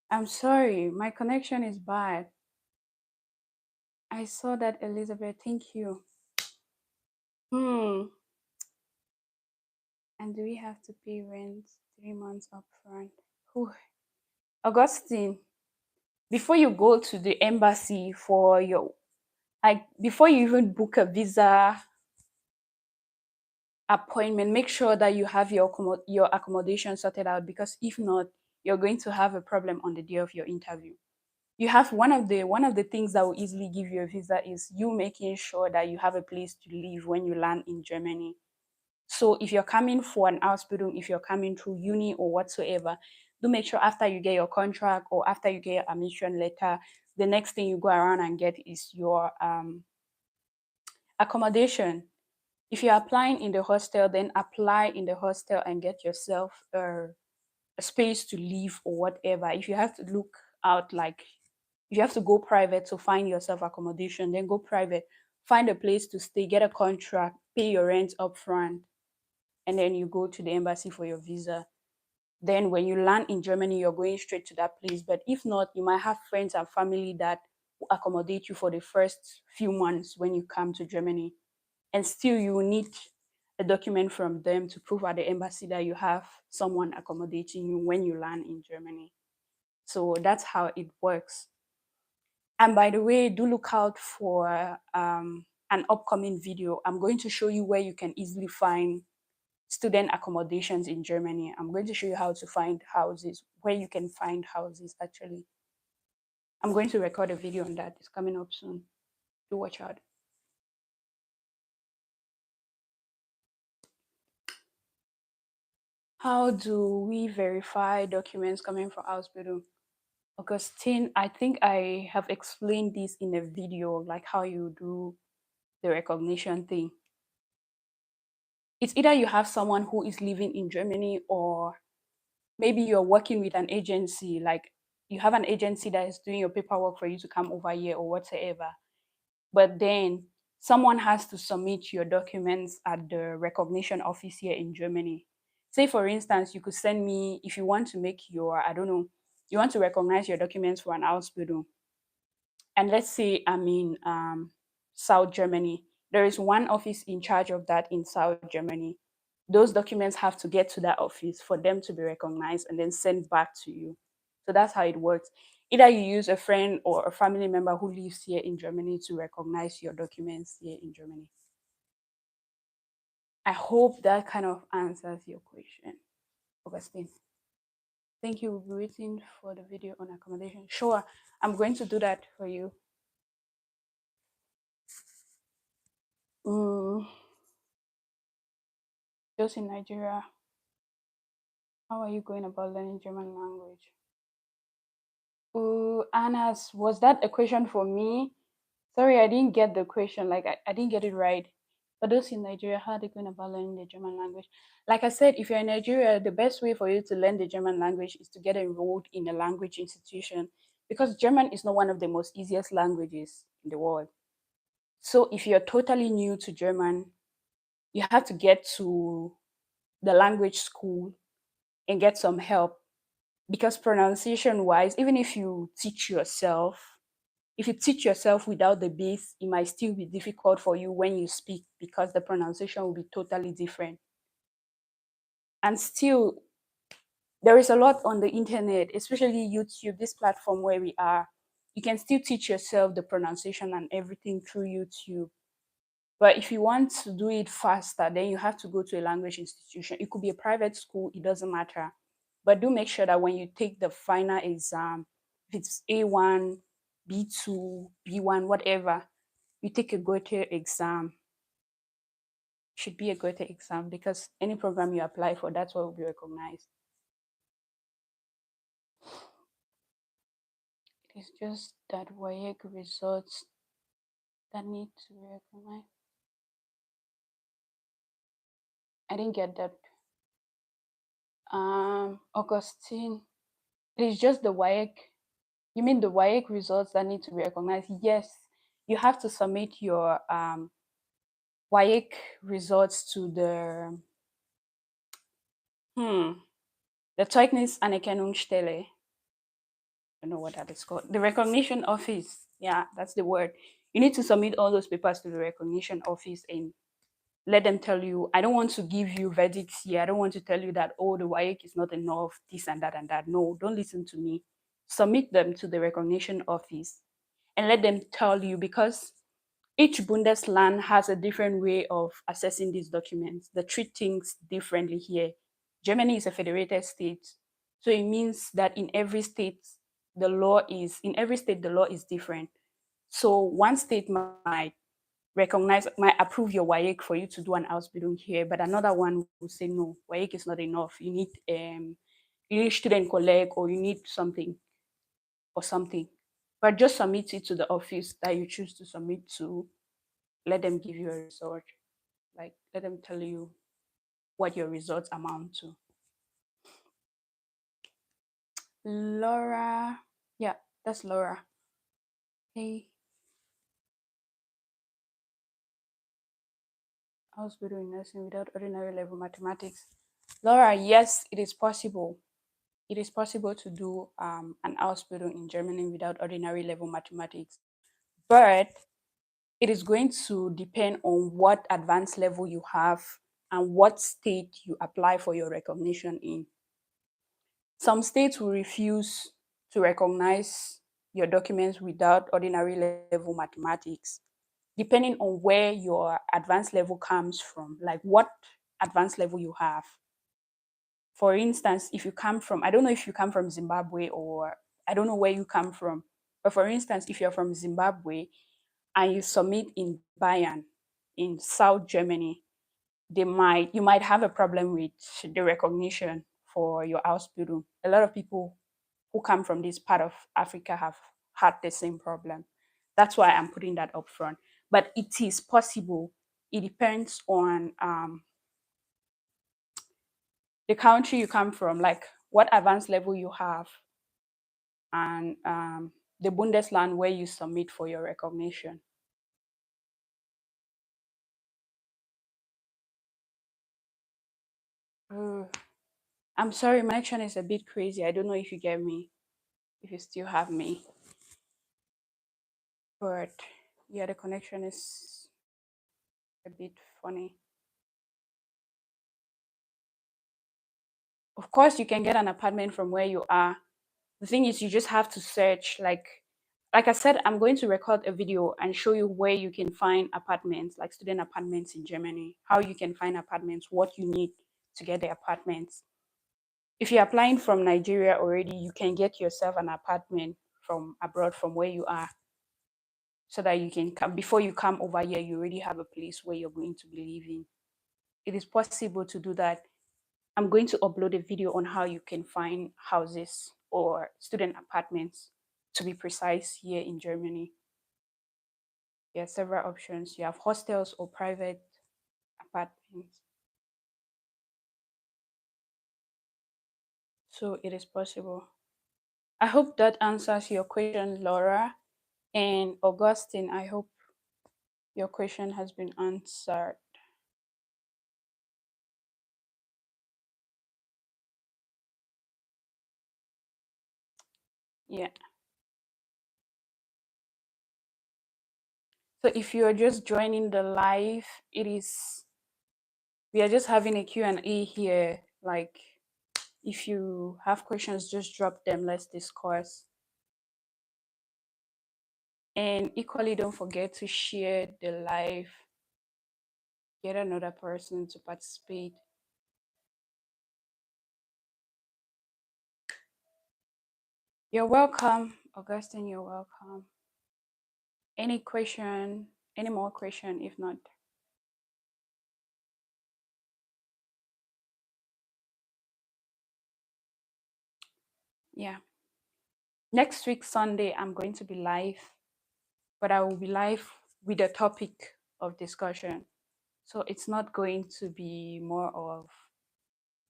I'm sorry, my connection is bad. I saw that, Elizabeth. Thank you. Hmm. And do we have to pay rent 3 months upfront? Whew. Augustine, before you go to the embassy for your like before you even book a visa appointment, make sure that you have your accommodation sorted out because if not, you're going to have a problem on the day of your interview. You have one of the things that will easily give you a visa is you making sure that you have a place to live when you land in Germany. So if you're coming for an Ausbildung, if you're coming through uni or whatsoever, do make sure after you get your contract or after you get your admission letter, the next thing you go around and get is your accommodation. If you're applying in the hostel, then apply in the hostel and get yourself a space to live or whatever. If you have to look out, like if you have to go private to find yourself accommodation, then go private, find a place to stay, get a contract, pay your rent upfront, and then you go to the embassy for your visa. Then when you land in Germany, you're going straight to that place. But if not, you might have friends and family that will accommodate you for the first few months when you come to Germany. And still you will need a document from them to prove at the embassy that you have someone accommodating you when you land in Germany. So that's how it works. And by the way, do look out for an upcoming video. I'm going to show you where you can easily find student accommodations in Germany. I'm going to show you how to find houses, where you can find houses actually. I'm going to record a video on that. It's coming up soon. Do watch out. How do we verify documents coming from Ausbildung? Augustine, I think I have explained this in a video, like how you do the recognition thing. It's either you have someone who is living in Germany, or maybe you're working with an agency, like you have an agency that is doing your paperwork for you to come over here or whatsoever. But then someone has to submit your documents at the recognition office here in Germany. Say, for instance, you could send me, if you want to make your, I don't know, you want to recognize your documents for an Ausbildung. And let's say I'm in South Germany. There is one office in charge of that in South Germany. Those documents have to get to that office for them to be recognized and then sent back to you. So that's how it works. Either you use a friend or a family member who lives here in Germany to recognize your documents here in Germany. I hope that kind of answers your question, Augustine. Thank you. We'll be waiting for the video on accommodation. Sure, I'm going to do that for you. Mm, just in Nigeria. How are you going about learning German language? Anna's, was that a question for me? Sorry, I didn't get the question. Like, I didn't get it right. For those in Nigeria, how are they going about learning the German language? Like I said, if you're in Nigeria, the best way for you to learn the German language is to get enrolled in a language institution, because German is not one of the most easiest languages in the world. So if you're totally new to German, you have to get to the language school and get some help, because pronunciation wise, even if you teach yourself, if you teach yourself without the base, it might still be difficult for you when you speak, because the pronunciation will be totally different. And still, there is a lot on the internet, especially YouTube, this platform where we are. You can still teach yourself the pronunciation and everything through YouTube. But if you want to do it faster, then you have to go to a language institution. It could be a private school, it doesn't matter. But do make sure that when you take the final exam, if it's A1, B2, B1, whatever, you take a Goethe exam. Should be a Goethe exam, because any program you apply for, that's what will be recognized. It's just that WAEC results that need to be recognized. I didn't get that. Augustine, it is just the WAEC. You mean the WAEC results that need to be recognized? Yes, you have to submit your WAEC results to the Zeugnisanerkennungsstelle. I don't know what that is called. The recognition office. Yeah, that's the word. You need to submit all those papers to the recognition office and let them tell you. I don't want to give you verdicts here. I don't want to tell you that, oh, the WAEC is not enough, this and that and that. No, don't listen to me. Submit them to the recognition office and let them tell you, because each Bundesland has a different way of assessing these documents. They treat things differently here. Germany is a federated state. So it means that in every state, the law is in every state, the law is different. So one state might might approve your WAEC for you to do an Ausbildung here, but another one will say no, WAEC is not enough. You need student collect or you need something or something. But just submit it to the office that you choose to submit to. Let them give you a result. Like let them tell you what your results amount to. Laura, yeah, that's Laura. Hey, I was good in nursing without ordinary level mathematics. Laura, yes, it is possible. It is possible to do an Ausbildung in Germany without ordinary level mathematics, but it is going to depend on what advanced level you have and what state you apply for your recognition in. Some states will refuse to recognize your documents without ordinary level mathematics, depending on where your advanced level comes from, like what advanced level you have. For instance, if you come from, I don't know if you come from Zimbabwe or I don't know where you come from, but for instance, if you're from Zimbabwe and you submit in Bayern in South Germany, you might have a problem with the recognition for your Ausbildung. A lot of people who come from this part of Africa have had the same problem. That's why I'm putting that up front. But it is possible. It depends on the country you come from, like what advanced level you have, and the Bundesland where you submit for your recognition. Uh, I'm sorry, my connection is a bit crazy. I don't know if you get me, if you still have me. But yeah, the connection is a bit funny. Of course, you can get an apartment from where you are. The thing is, you just have to search. Like I said, I'm going to record a video and show you where you can find apartments, like student apartments in Germany, how you can find apartments, what you need to get the apartments. If you're applying from Nigeria already, you can get yourself an apartment from abroad, from where you are, so that you can come before you come over here. You already have a place where you're going to be living. It is possible to do that. I'm going to upload a video on how you can find houses or student apartments, to be precise, here in Germany. There are several options. You have hostels or private apartments. So it is possible. I hope that answers your question, Laura. And Augustine, I hope your question has been answered. Yeah. So if you're just joining the live, we are just having a Q&A here. Like if you have questions, just drop them. Let's discuss. And equally, don't forget to share the live. Get another person to participate. You're welcome, Augustine. You're welcome. Any question? Any more question? If not, yeah. Next week, Sunday, I'm going to be live, but I will be live with a topic of discussion. So it's not going to be more of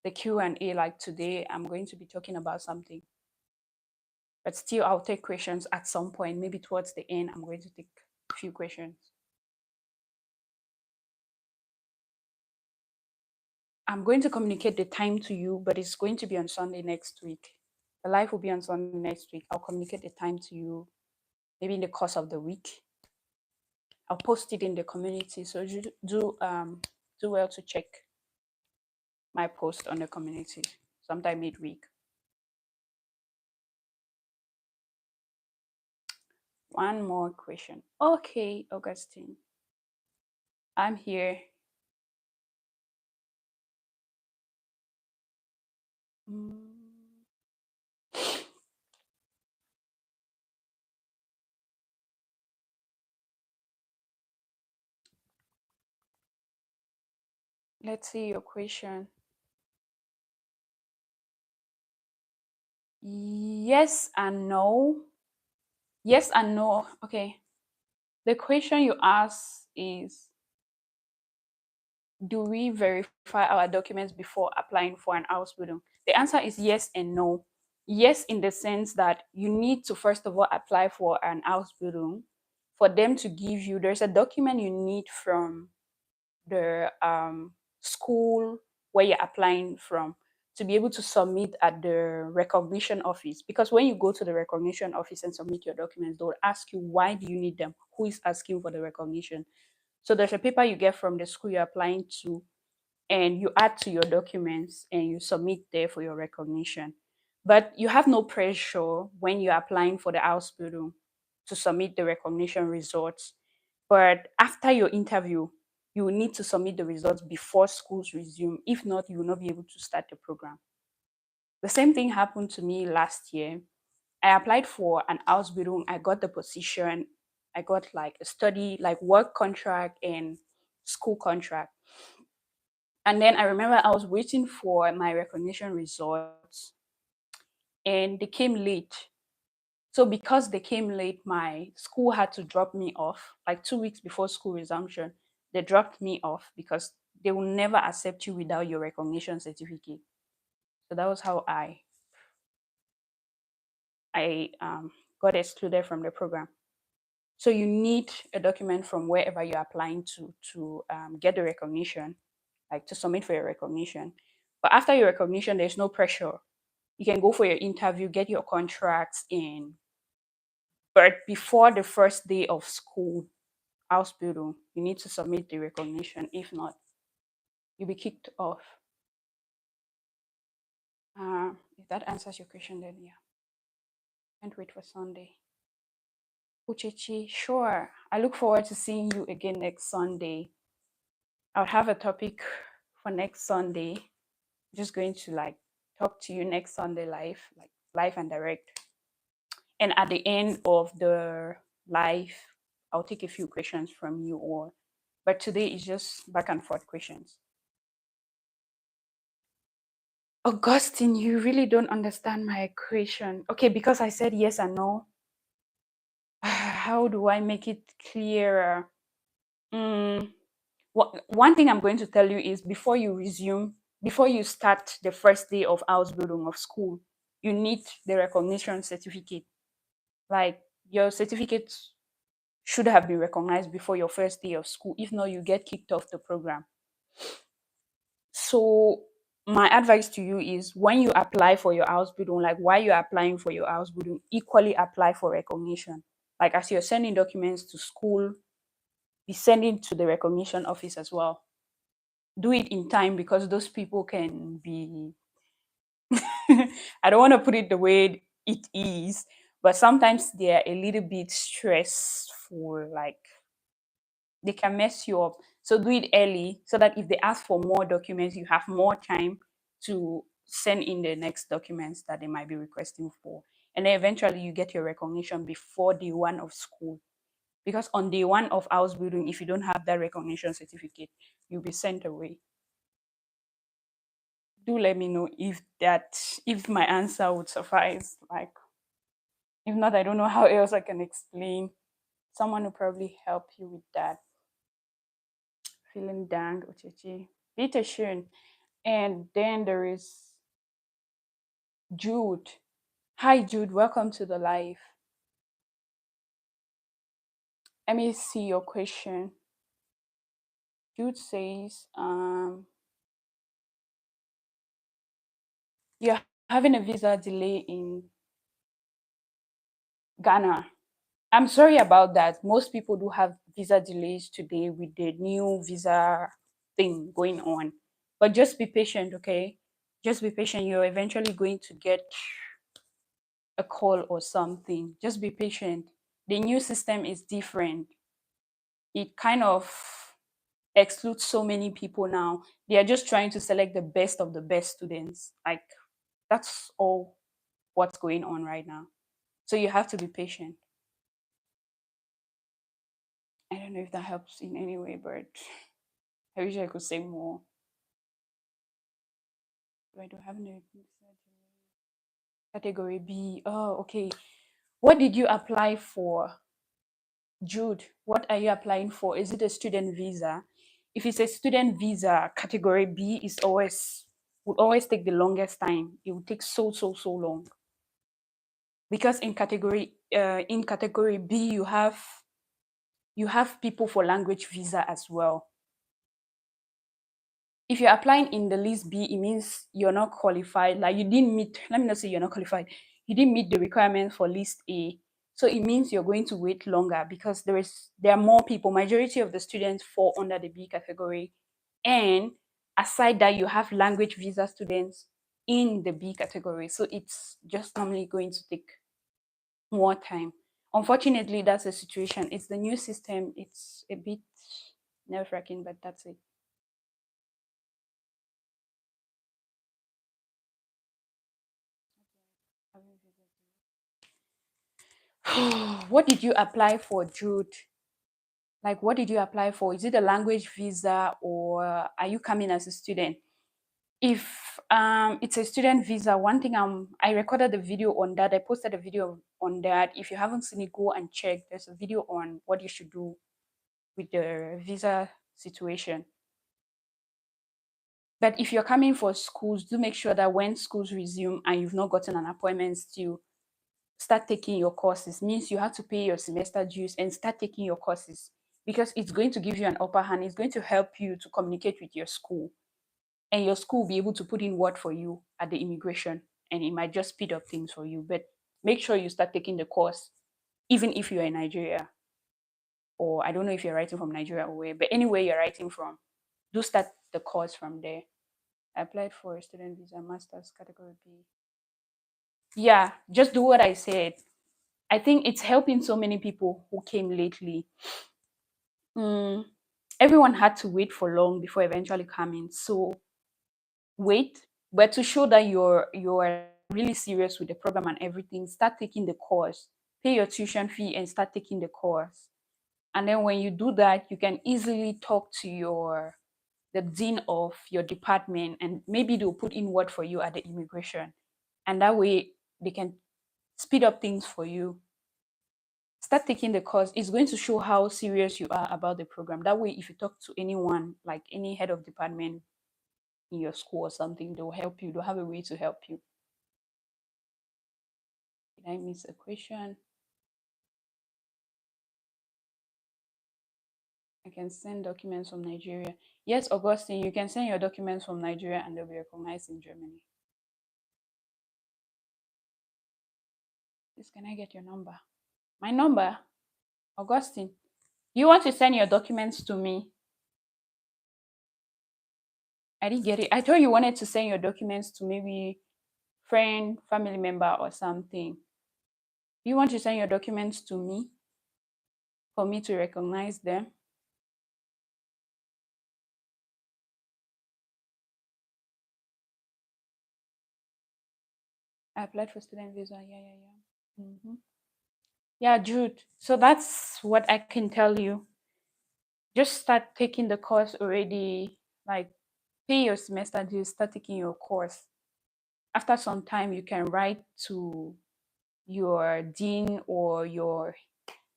the Q&A like today. I'm going to be talking about something, but still I'll take questions at some point. Maybe towards the end, I'm going to take a few questions. I'm going to communicate the time to you, but it's going to be on Sunday next week. The live will be on Sunday next week. I'll communicate the time to you maybe in the course of the week. I'll post it in the community. So do well to check my post on the community sometime midweek. One more question. Okay, Augustine. I'm here. Mm. Let's see your question. Yes and no. Yes and no. Okay. The question you ask is, do we verify our documents before applying for an Ausbildung? The answer is yes and no. Yes, in the sense that you need to first of all apply for an Ausbildung. For them to give you, there's a document you need from the school where you're applying from to be able to submit at the recognition office. Because when you go to the recognition office and submit your documents, they'll ask you, why do you need them? Who is asking for the recognition? So there's a paper you get from the school you're applying to, and you add to your documents and you submit there for your recognition. But you have no pressure when you're applying for the Ausbildung to submit the recognition results. But after your interview, you will need to submit the results before schools resume. If not, you will not be able to start the program. The same thing happened to me last year. I applied for an Ausbildung. I got the position. I got like a study, like work contract and school contract. And then I remember I was waiting for my recognition results and they came late. So because they came late, my school had to drop me off like 2 weeks before school resumption. They dropped me off because they will never accept you without your recognition certificate. So that was how I got excluded from the program. So you need a document from wherever you're applying to get the recognition, like to submit for your recognition. But after your recognition, there's no pressure. You can go for your interview, get your contracts in. But before the first day of school, Ausbildung, you need to submit the recognition. If not, you'll be kicked off. If that answers your question, then yeah. Can't wait for Sunday. Uchichi, sure. I look forward to seeing you again next Sunday. I'll have a topic for next Sunday. I'm just going to like talk to you next Sunday live and direct. And at the end of the live, I'll take a few questions from you or but today is just back and forth questions. Augustine, you really don't understand my equation. Okay, because I said yes and no. How do I make it clearer? Mm, one thing I'm going to tell you is before you start the first day of Ausbildung of school, you need the recognition certificate. Like your certificate should have been recognized before your first day of school. If not, you get kicked off the program. So my advice to you is when you apply for your Ausbildung, like while you're applying for your Ausbildung, equally apply for recognition. Like as you're sending documents to school, be sending to the recognition office as well. Do it in time because those people can be I don't want to put it the way it is, but sometimes they're a little bit stressful, like they can mess you up. So do it early so that if they ask for more documents, you have more time to send in the next documents that they might be requesting for. And then eventually you get your recognition before day one of school. Because on day one of house building, if you don't have that recognition certificate, you'll be sent away. Do let me know if my answer would suffice. Like if not, I don't know how else I can explain. Someone will probably help you with that. Vielen Dank, Uchechi. Bitte schön. And then there is Jude. Hi, Jude. Welcome to the live. Let me see your question. Jude says, you're having a visa delay in Ghana. I'm sorry about that. Most people do have visa delays today with the new visa thing going on. But just be patient, okay? Just be patient. You're eventually going to get a call or something. Just be patient. The new system is different. It kind of excludes so many people now. They are just trying to select the best of the best students. Like that's all what's going on right now. So you have to be patient. I don't know if that helps in any way, but I wish I could say more. I don't have no category B. Oh, okay. What did you apply for, Jude? What are you applying for? Is it a student visa? If it's a student visa, category B is always would always take the longest time. It would take so long because in category B you have people for language visa as well. If you're applying in the list B, it means you're not qualified. Like you didn't meet, let me not say you're not qualified. You didn't meet the requirements for list A. So it means you're going to wait longer because there are more people. Majority of the students fall under the B category. And aside that, you have language visa students in the B category. So it's just normally going to take more time. Unfortunately, that's the situation. It's the new system. It's a bit nerve-wracking, but that's it. What did you apply for, Jude? Like, what did you apply for? Is it a language visa or are you coming as a student? If it's a student visa, one thing I recorded the video on that. I posted a video on that. If you haven't seen it, go and check. There's a video on what you should do with the visa situation. But if you're coming for schools, do make sure that when schools resume and you've not gotten an appointment still, start taking your courses. Means you have to pay your semester dues and start taking your courses because it's going to give you an upper hand. It's going to help you to communicate with your school, and your school will be able to put in word for you at the immigration, and it might just speed up things for you. But make sure you start taking the course, even if you're in Nigeria, or I don't know if you're writing from Nigeria or where, but anywhere you're writing from, do start the course from there. I applied for a student visa, master's category B. Yeah, just do what I said. I think it's helping so many people who came lately. Mm, everyone had to wait for long before eventually coming. So wait, but to show that you're really serious with the program and everything, start taking the course. Pay your tuition fee and start taking the course. And then when you do that, you can easily talk to the dean of your department, and maybe they'll put in word for you at the immigration. And that way they can speed up things for you. Start taking the course. It's going to show how serious you are about the program. That way, if you talk to anyone, like any head of department in your school or something, they'll help you. They'll have a way to help you. Did I miss a question? I can send documents from Nigeria. Yes, Augustine, you can send your documents from Nigeria and they'll be recognized in Germany. Please, can I get your number? My number? Augustine, you want to send your documents to me? I didn't get it. I thought you wanted to send your documents to maybe friend, family member, or something. You want to send your documents to me for me to recognize them? I applied for student visa. Yeah. Yeah, Jude. So that's what I can tell you. Just start taking the course already. Like, pay your semester dues, start taking your course. After some time, you can write to your dean or your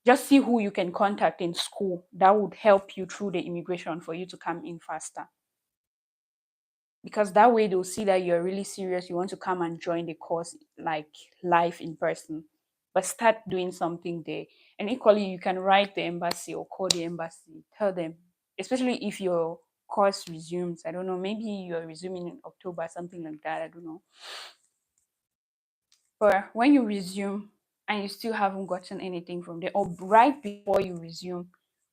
just see who you can contact in school that would help you through the immigration for you to come in faster, because that way they'll see that you're really serious, you want to come and join the course like live in person. But start doing something there. And equally, you can write the embassy or call the embassy, tell them, especially if your course resumes, I don't know, maybe you're resuming in October, something like that, I don't know. But when you resume and you still haven't gotten anything from there, or right before you resume,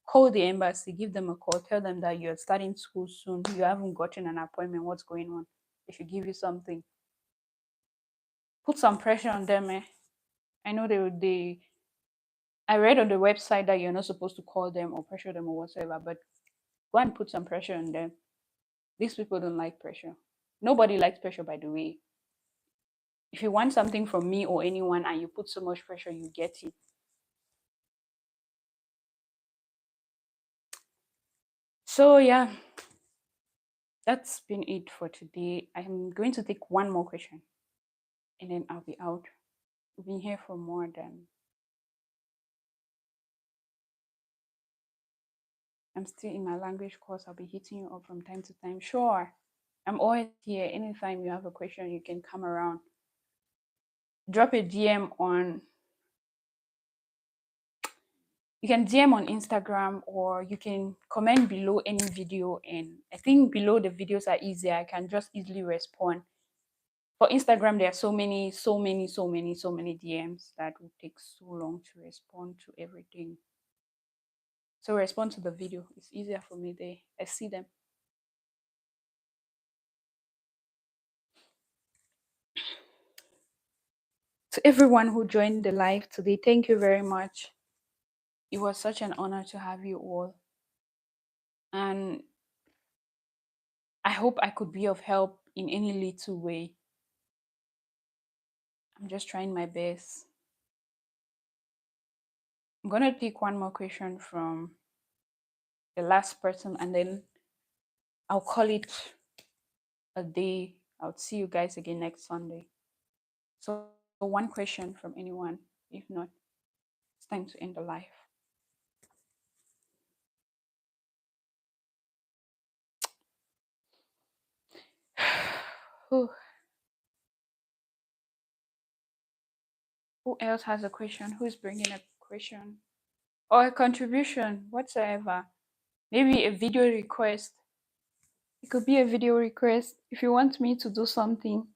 call the embassy, give them a call, tell them that you're starting school soon, you haven't gotten an appointment, what's going on? They should give you something. Put some pressure on them, eh? I know they I read on the website that you're not supposed to call them or pressure them or whatsoever, but go and put some pressure on them. These people don't like pressure. Nobody likes pressure, by the way. If you want something from me or anyone and you put so much pressure, you get it. So yeah, That's been it for today. I'm going to take one more question and then I'll be out. We've been here for more than. I'm still in my language course. I'll be hitting you up from time to time. Sure. I'm always here. Anytime you have a question, you can come around. Drop a DM on you can DM on Instagram or you can comment below any video. And I think below the videos are easier. I can just easily respond. For Instagram, there are so many DMs that would take so long to respond to everything. So respond to the video. It's easier for me there. I see them. To everyone who joined the live today, thank you very much. It was such an honor to have you all. And I hope I could be of help in any little way. I'm just trying my best. I'm going to take one more question from the last person and then I'll call it a day. I'll see you guys again next Sunday. So, one question from anyone. If not, it's time to end the live. Who else has a question? Who's bringing a question or a contribution whatsoever? Maybe a video request. It could be a video request. If you want me to do something,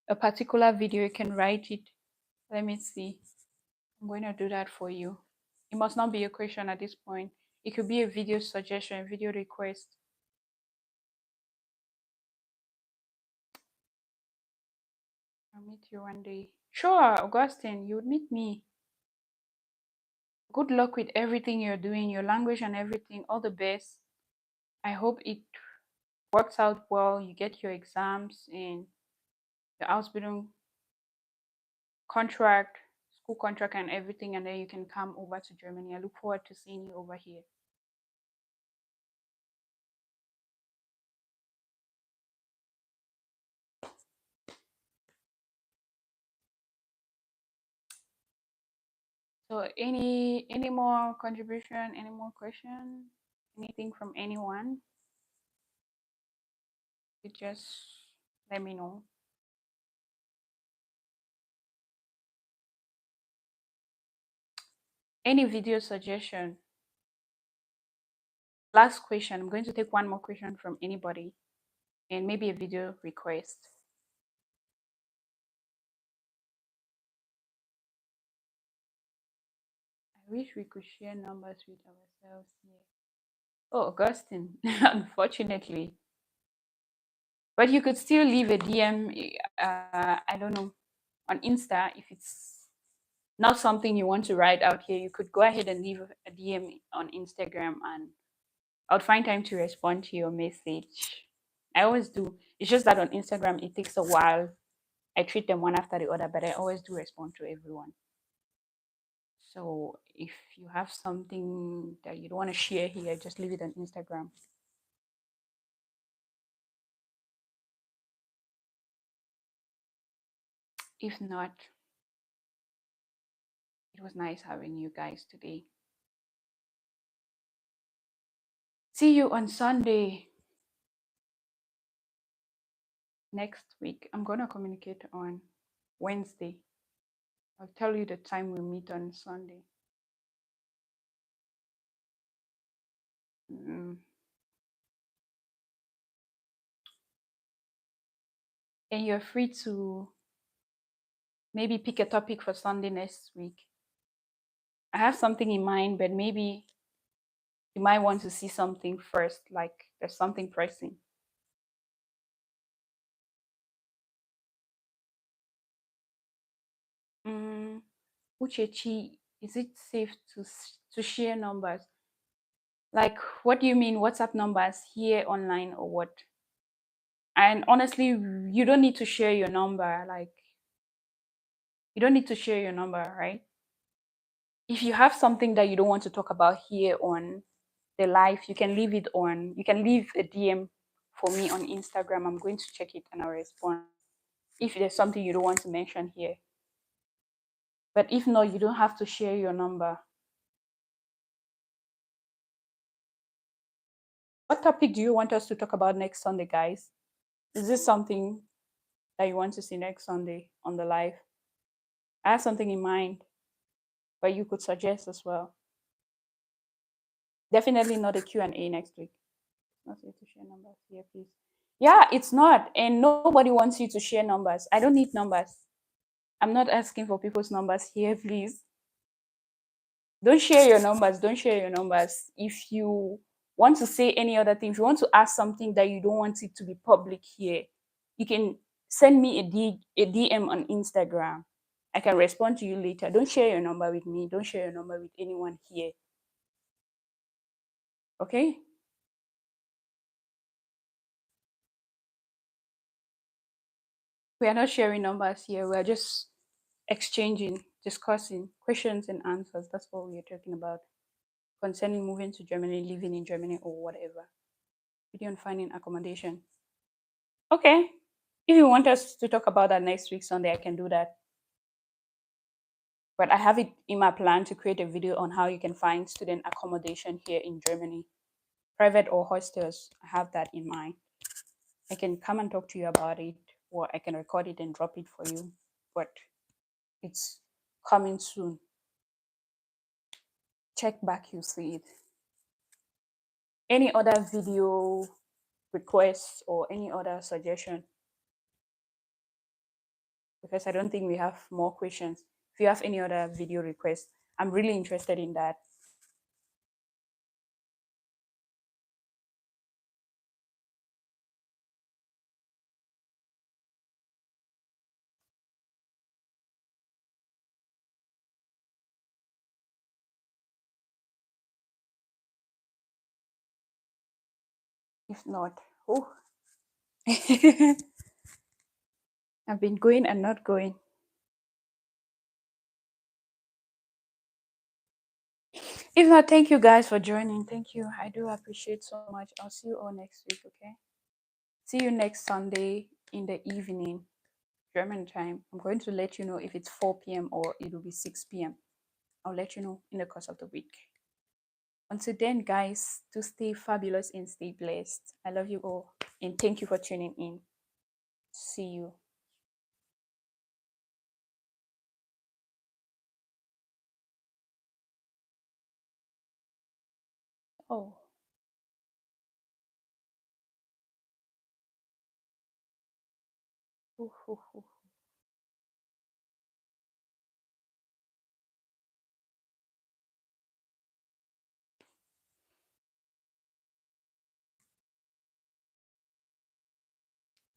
a particular video, you can write it. Let me see. I'm going to do that for you. It must not be a question at this point. It could be a video suggestion, video request. I'll meet you one day. Sure, Augustine, you would meet me. Good luck with everything you're doing, your language and everything. All the best. I hope it works out well. You get your exams and your Ausbildung contract, school contract, and everything, and then you can come over to Germany. I look forward to seeing you over here. So, any more contribution? Any more question? Anything from anyone? You just let me know. Any video suggestion? Last question. I'm going to take one more question from anybody and maybe a video request. I wish we could share numbers with ourselves here. Oh, Augustine, unfortunately. But you could still leave a DM, I don't know, on Insta if it's not something you want to write out here. You could go ahead and leave a DM on Instagram and I'll find time to respond to your message. I always do. It's just that on Instagram, it takes a while. I treat them one after the other, but I always do respond to everyone. So if you have something that you don't want to share here, just leave it on Instagram. If not, it was nice having you guys today. See you on Sunday next week. I'm going to communicate on Wednesday. I'll tell you the time we meet on Sunday. Mm. And you're free to maybe pick a topic for Sunday next week. I have something in mind, but maybe you might want to see something first, like there's something pressing. Uchechi, is it safe to share numbers? Like, what do you mean WhatsApp numbers here online or what? And honestly, you don't need to share your number. Like, you don't need to share your number, right? If you have something that you don't want to talk about here on the live, you can leave it on. You can leave a DM for me on Instagram. I'm going to check it and I'll respond. If there's something you don't want to mention here. But if not, you don't have to share your number. What topic do you want us to talk about next Sunday, guys? Is this something that you want to see next Sunday on the live? I have something in mind, but you could suggest as well. Definitely not a Q&A next week. Not you to share numbers here, please. Yeah, it's not. And nobody wants you to share numbers. I don't need numbers. I'm not asking for people's numbers here, please. Don't share your numbers. Don't share your numbers. If you want to say any other thing, if you want to ask something that you don't want it to be public here, you can send me a DM on Instagram. I can respond to you later. Don't share your number with me. Don't share your number with anyone here. Okay? We are not sharing numbers here. We are just exchanging, discussing questions and answers. That's what we are talking about concerning moving to Germany, living in Germany, or whatever. Video on finding accommodation. Okay. If you want us to talk about that next week, Sunday, I can do that. But I have it in my plan to create a video on how you can find student accommodation here in Germany, private or hostels. I have that in mind. I can come and talk to you about it, or I can record it and drop it for you. But it's coming soon. Check back, you see it. Any other video requests or any other suggestion? Because I don't think we have more questions. If you have any other video requests, I'm really interested in that. If not, oh, I've been going and not going. If not, thank you guys for joining. Thank you. I do appreciate so much. I'll see you all next week, okay? See you next Sunday in the evening, German time. I'm going to let you know if it's 4 p.m. or it will be 6 p.m. I'll let you know in the course of the week. Until then, guys, to stay fabulous and stay blessed. I love you all. And thank you for tuning in. See you. Oh. Ooh, ooh, ooh.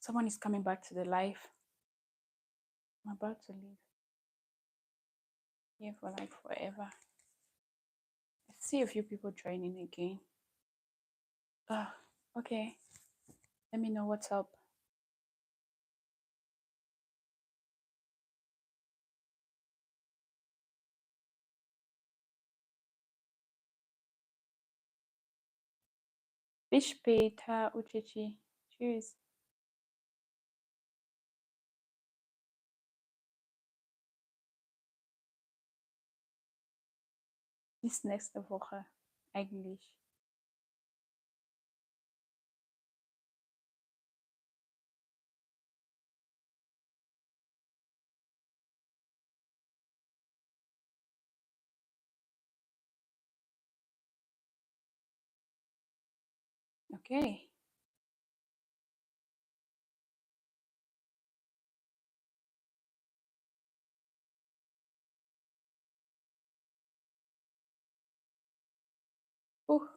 Someone is coming back to the life. I'm about to leave here for like forever. I see a few people joining again. Okay. Let me know what's up. Bis später, Uchichi. Tschüss. Bis nächste Woche, eigentlich. Okay. Ooh.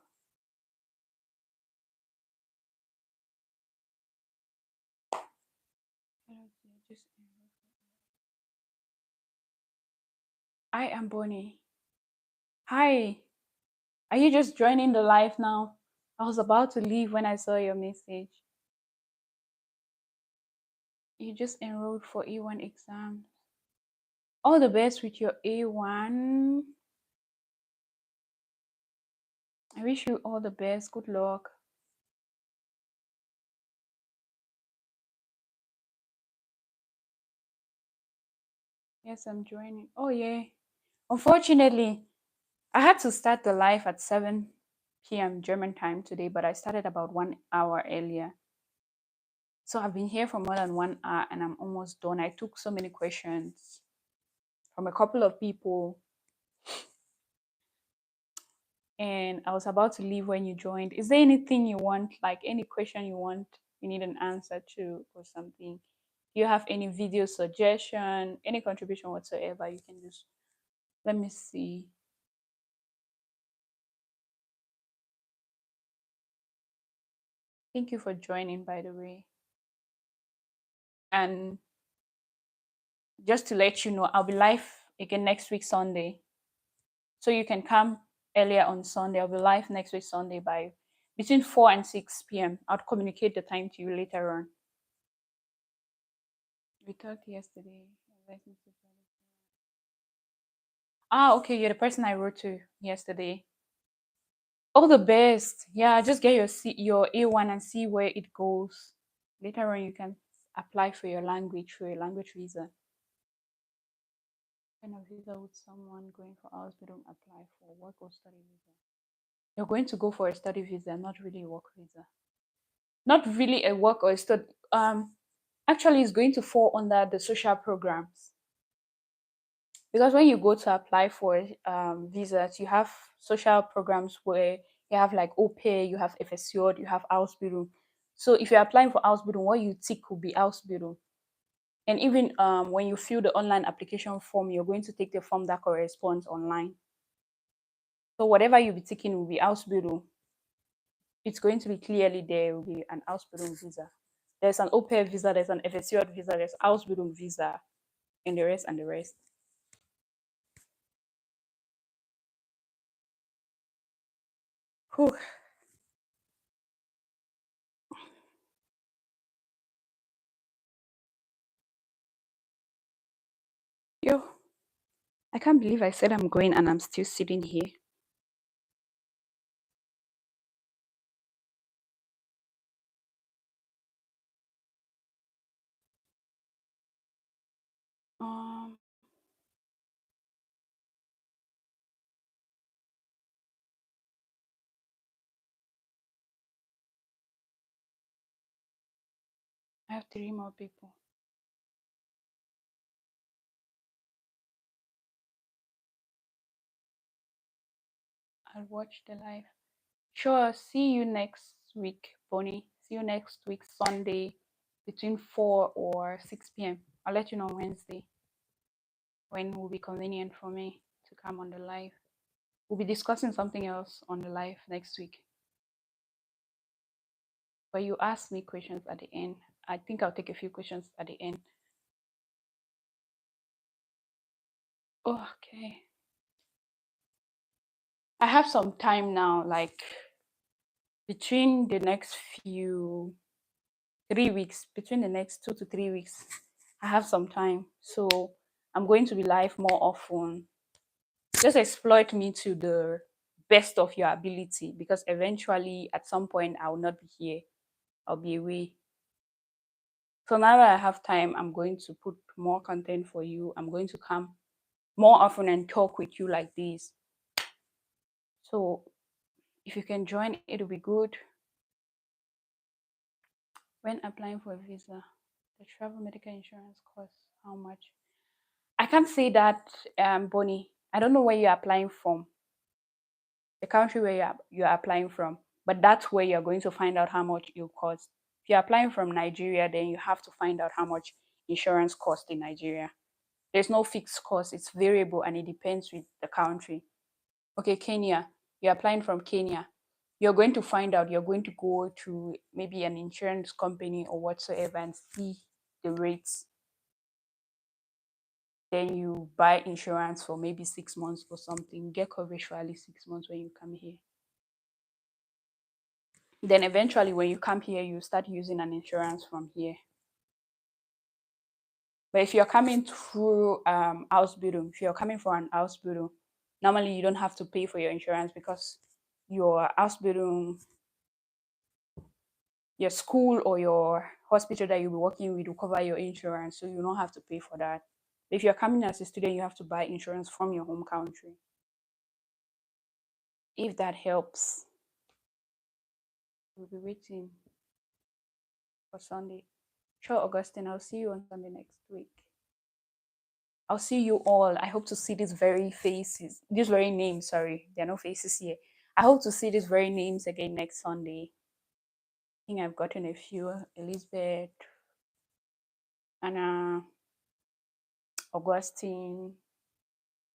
I am Bonnie. Hi. Are you just joining the live now? I was about to leave when I saw your message. You just enrolled for A1 exam. All the best with your A1. I wish you all the best. Good luck. Yes, I'm joining. Oh yeah. Unfortunately, I had to start the live at 7 p.m. German time today, but I started about 1 hour earlier. So I've been here for more than 1 hour and I'm almost done. I took so many questions from a couple of people and I was about to leave when you joined. Is there anything you want, like any question you want, you need an answer to or something? Do you have any video suggestion, any contribution whatsoever? You can just let me see. Thank you for joining, by the way. And just to let you know, I'll be live again next week, Sunday. So you can come earlier on Sunday. I'll be live next week, Sunday, by between 4 and 6 p.m. I'll communicate the time to you later on. We talked yesterday. Ah, okay. You're the person I wrote to yesterday. All the best. Yeah, just get your A1 and see where it goes. Later on, you can apply for your language visa. What kind of visa would someone going for hospital apply for? Work or study visa? You're going to go for a study visa, not really a work visa. Not really a work or a study. Actually, it's going to fall under the social programs because when you go to apply for visas, you have social programs where you have like OPE, you have FSCOD, you have Ausbildung. So if you're applying for Ausbildung, what you tick will be Ausbildung. And even when you fill the online application form, you're going to take the form that corresponds online. So whatever you'll be taking will be Ausbildung. It's going to be clearly there will be an Ausbildung visa. There's an OPE visa, there's an FSCOD visa, there's Ausbildung visa, and the rest and the rest. Whew. Yo, I can't believe I said I'm going and I'm still sitting here. Um, I have three more people. I'll watch the live. Sure, see you next week, Bonnie. See you next week, Sunday, between 4 or 6 p.m. I'll let you know Wednesday when will be convenient for me to come on the live. We'll be discussing something else on the live next week. But you ask me questions at the end. I think I'll take a few questions at the end. Okay. I have some time now, like between the next few 3 weeks, between the next 2 to 3 weeks, I have some time. So I'm going to be live more often. Just exploit me to the best of your ability because eventually at some point I will not be here. I'll be away. So now that I have time, I'm going to put more content for you. I'm going to come more often and talk with you like this. So if you can join, it'll be good. When applying for a visa, the travel medical insurance costs how much? I can't say that, Bonnie. I don't know where you're applying from, the country where you're applying from, but that's where you're going to find out how much it will cost. If you're applying from Nigeria, then you have to find out how much insurance costs in Nigeria. There's no fixed cost, it's variable and it depends with the country. Okay, Kenya, you're applying from Kenya. You're going to find out, you're going to go to maybe an insurance company or whatsoever and see the rates. Then you buy insurance for maybe 6 months or something, get coverage for at least 6 months when you come here. Then eventually, when you come here, you start using an insurance from here. But if you're coming through Ausbildung, if you're coming for an Ausbildung, normally you don't have to pay for your insurance because your Ausbildung, your school or your hospital that you'll be working with will cover your insurance, so you don't have to pay for that. If you're coming as a student, you have to buy insurance from your home country. If that helps, we'll be waiting for Sunday. Sure, Augustine, I'll see you on Sunday next week. I'll see you all. I hope to see these very faces, these very names. Sorry, there are no faces here. I hope to see these very names again next Sunday. I think I've gotten a few: Elizabeth, Anna, Augustine,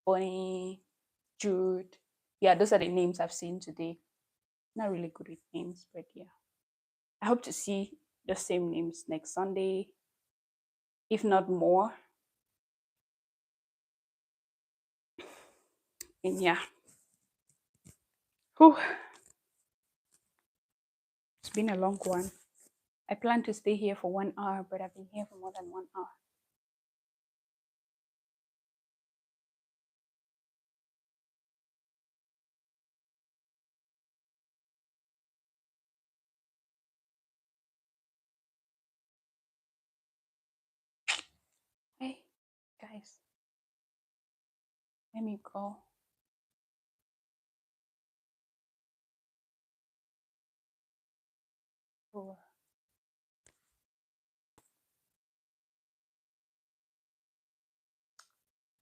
Bonnie, Jude. Yeah, those are the names I've seen today. Not really good with names, but yeah. I hope to see the same names next Sunday, if not more. And yeah, whew, it's been a long one. I plan to stay here for 1 hour, but I've been here for more than 1 hour. Hey, guys, let me go. Oh.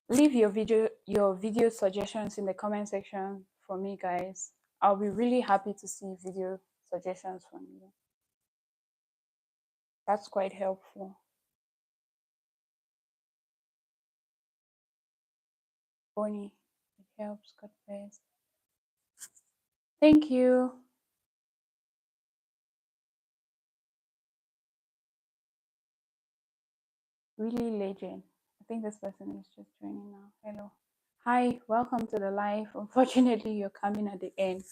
Leave your video suggestions in the comment section for me, guys. I'll be really happy to see video suggestions from you. That's quite helpful. Bonnie, it helps. God bless. Thank you. Really legend. I think this person is just joining now. Hello. Hi, welcome to the live. Unfortunately, you're coming at the end.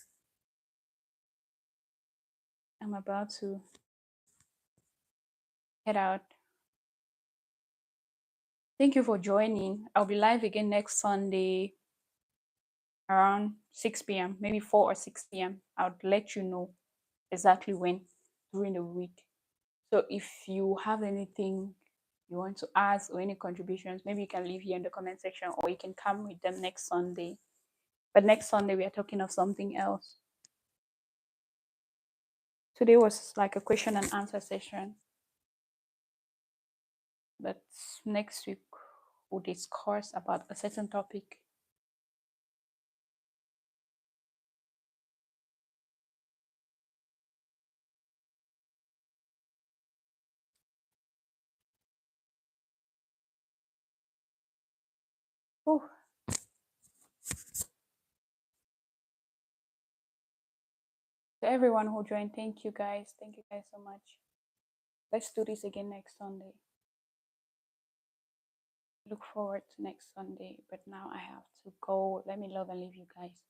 I'm about to head out. Thank you for joining. I'll be live again next Sunday around 6 p.m., maybe 4 or 6 p.m. I'll let you know exactly when during the week. So if you have anything you want to ask or any contributions, maybe you can leave here in the comment section, or you can come with them next Sunday. But next Sunday, we are talking of something else. Today was like a question and answer session. But next week, we'll discuss about a certain topic. Oh, to everyone who joined, thank you guys. Thank you guys so much. Let's do this again next Sunday. Look forward to next Sunday. But now I have to go. Let me love and leave you guys.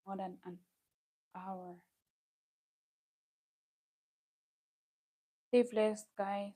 More than an hour. Stay blessed, guys.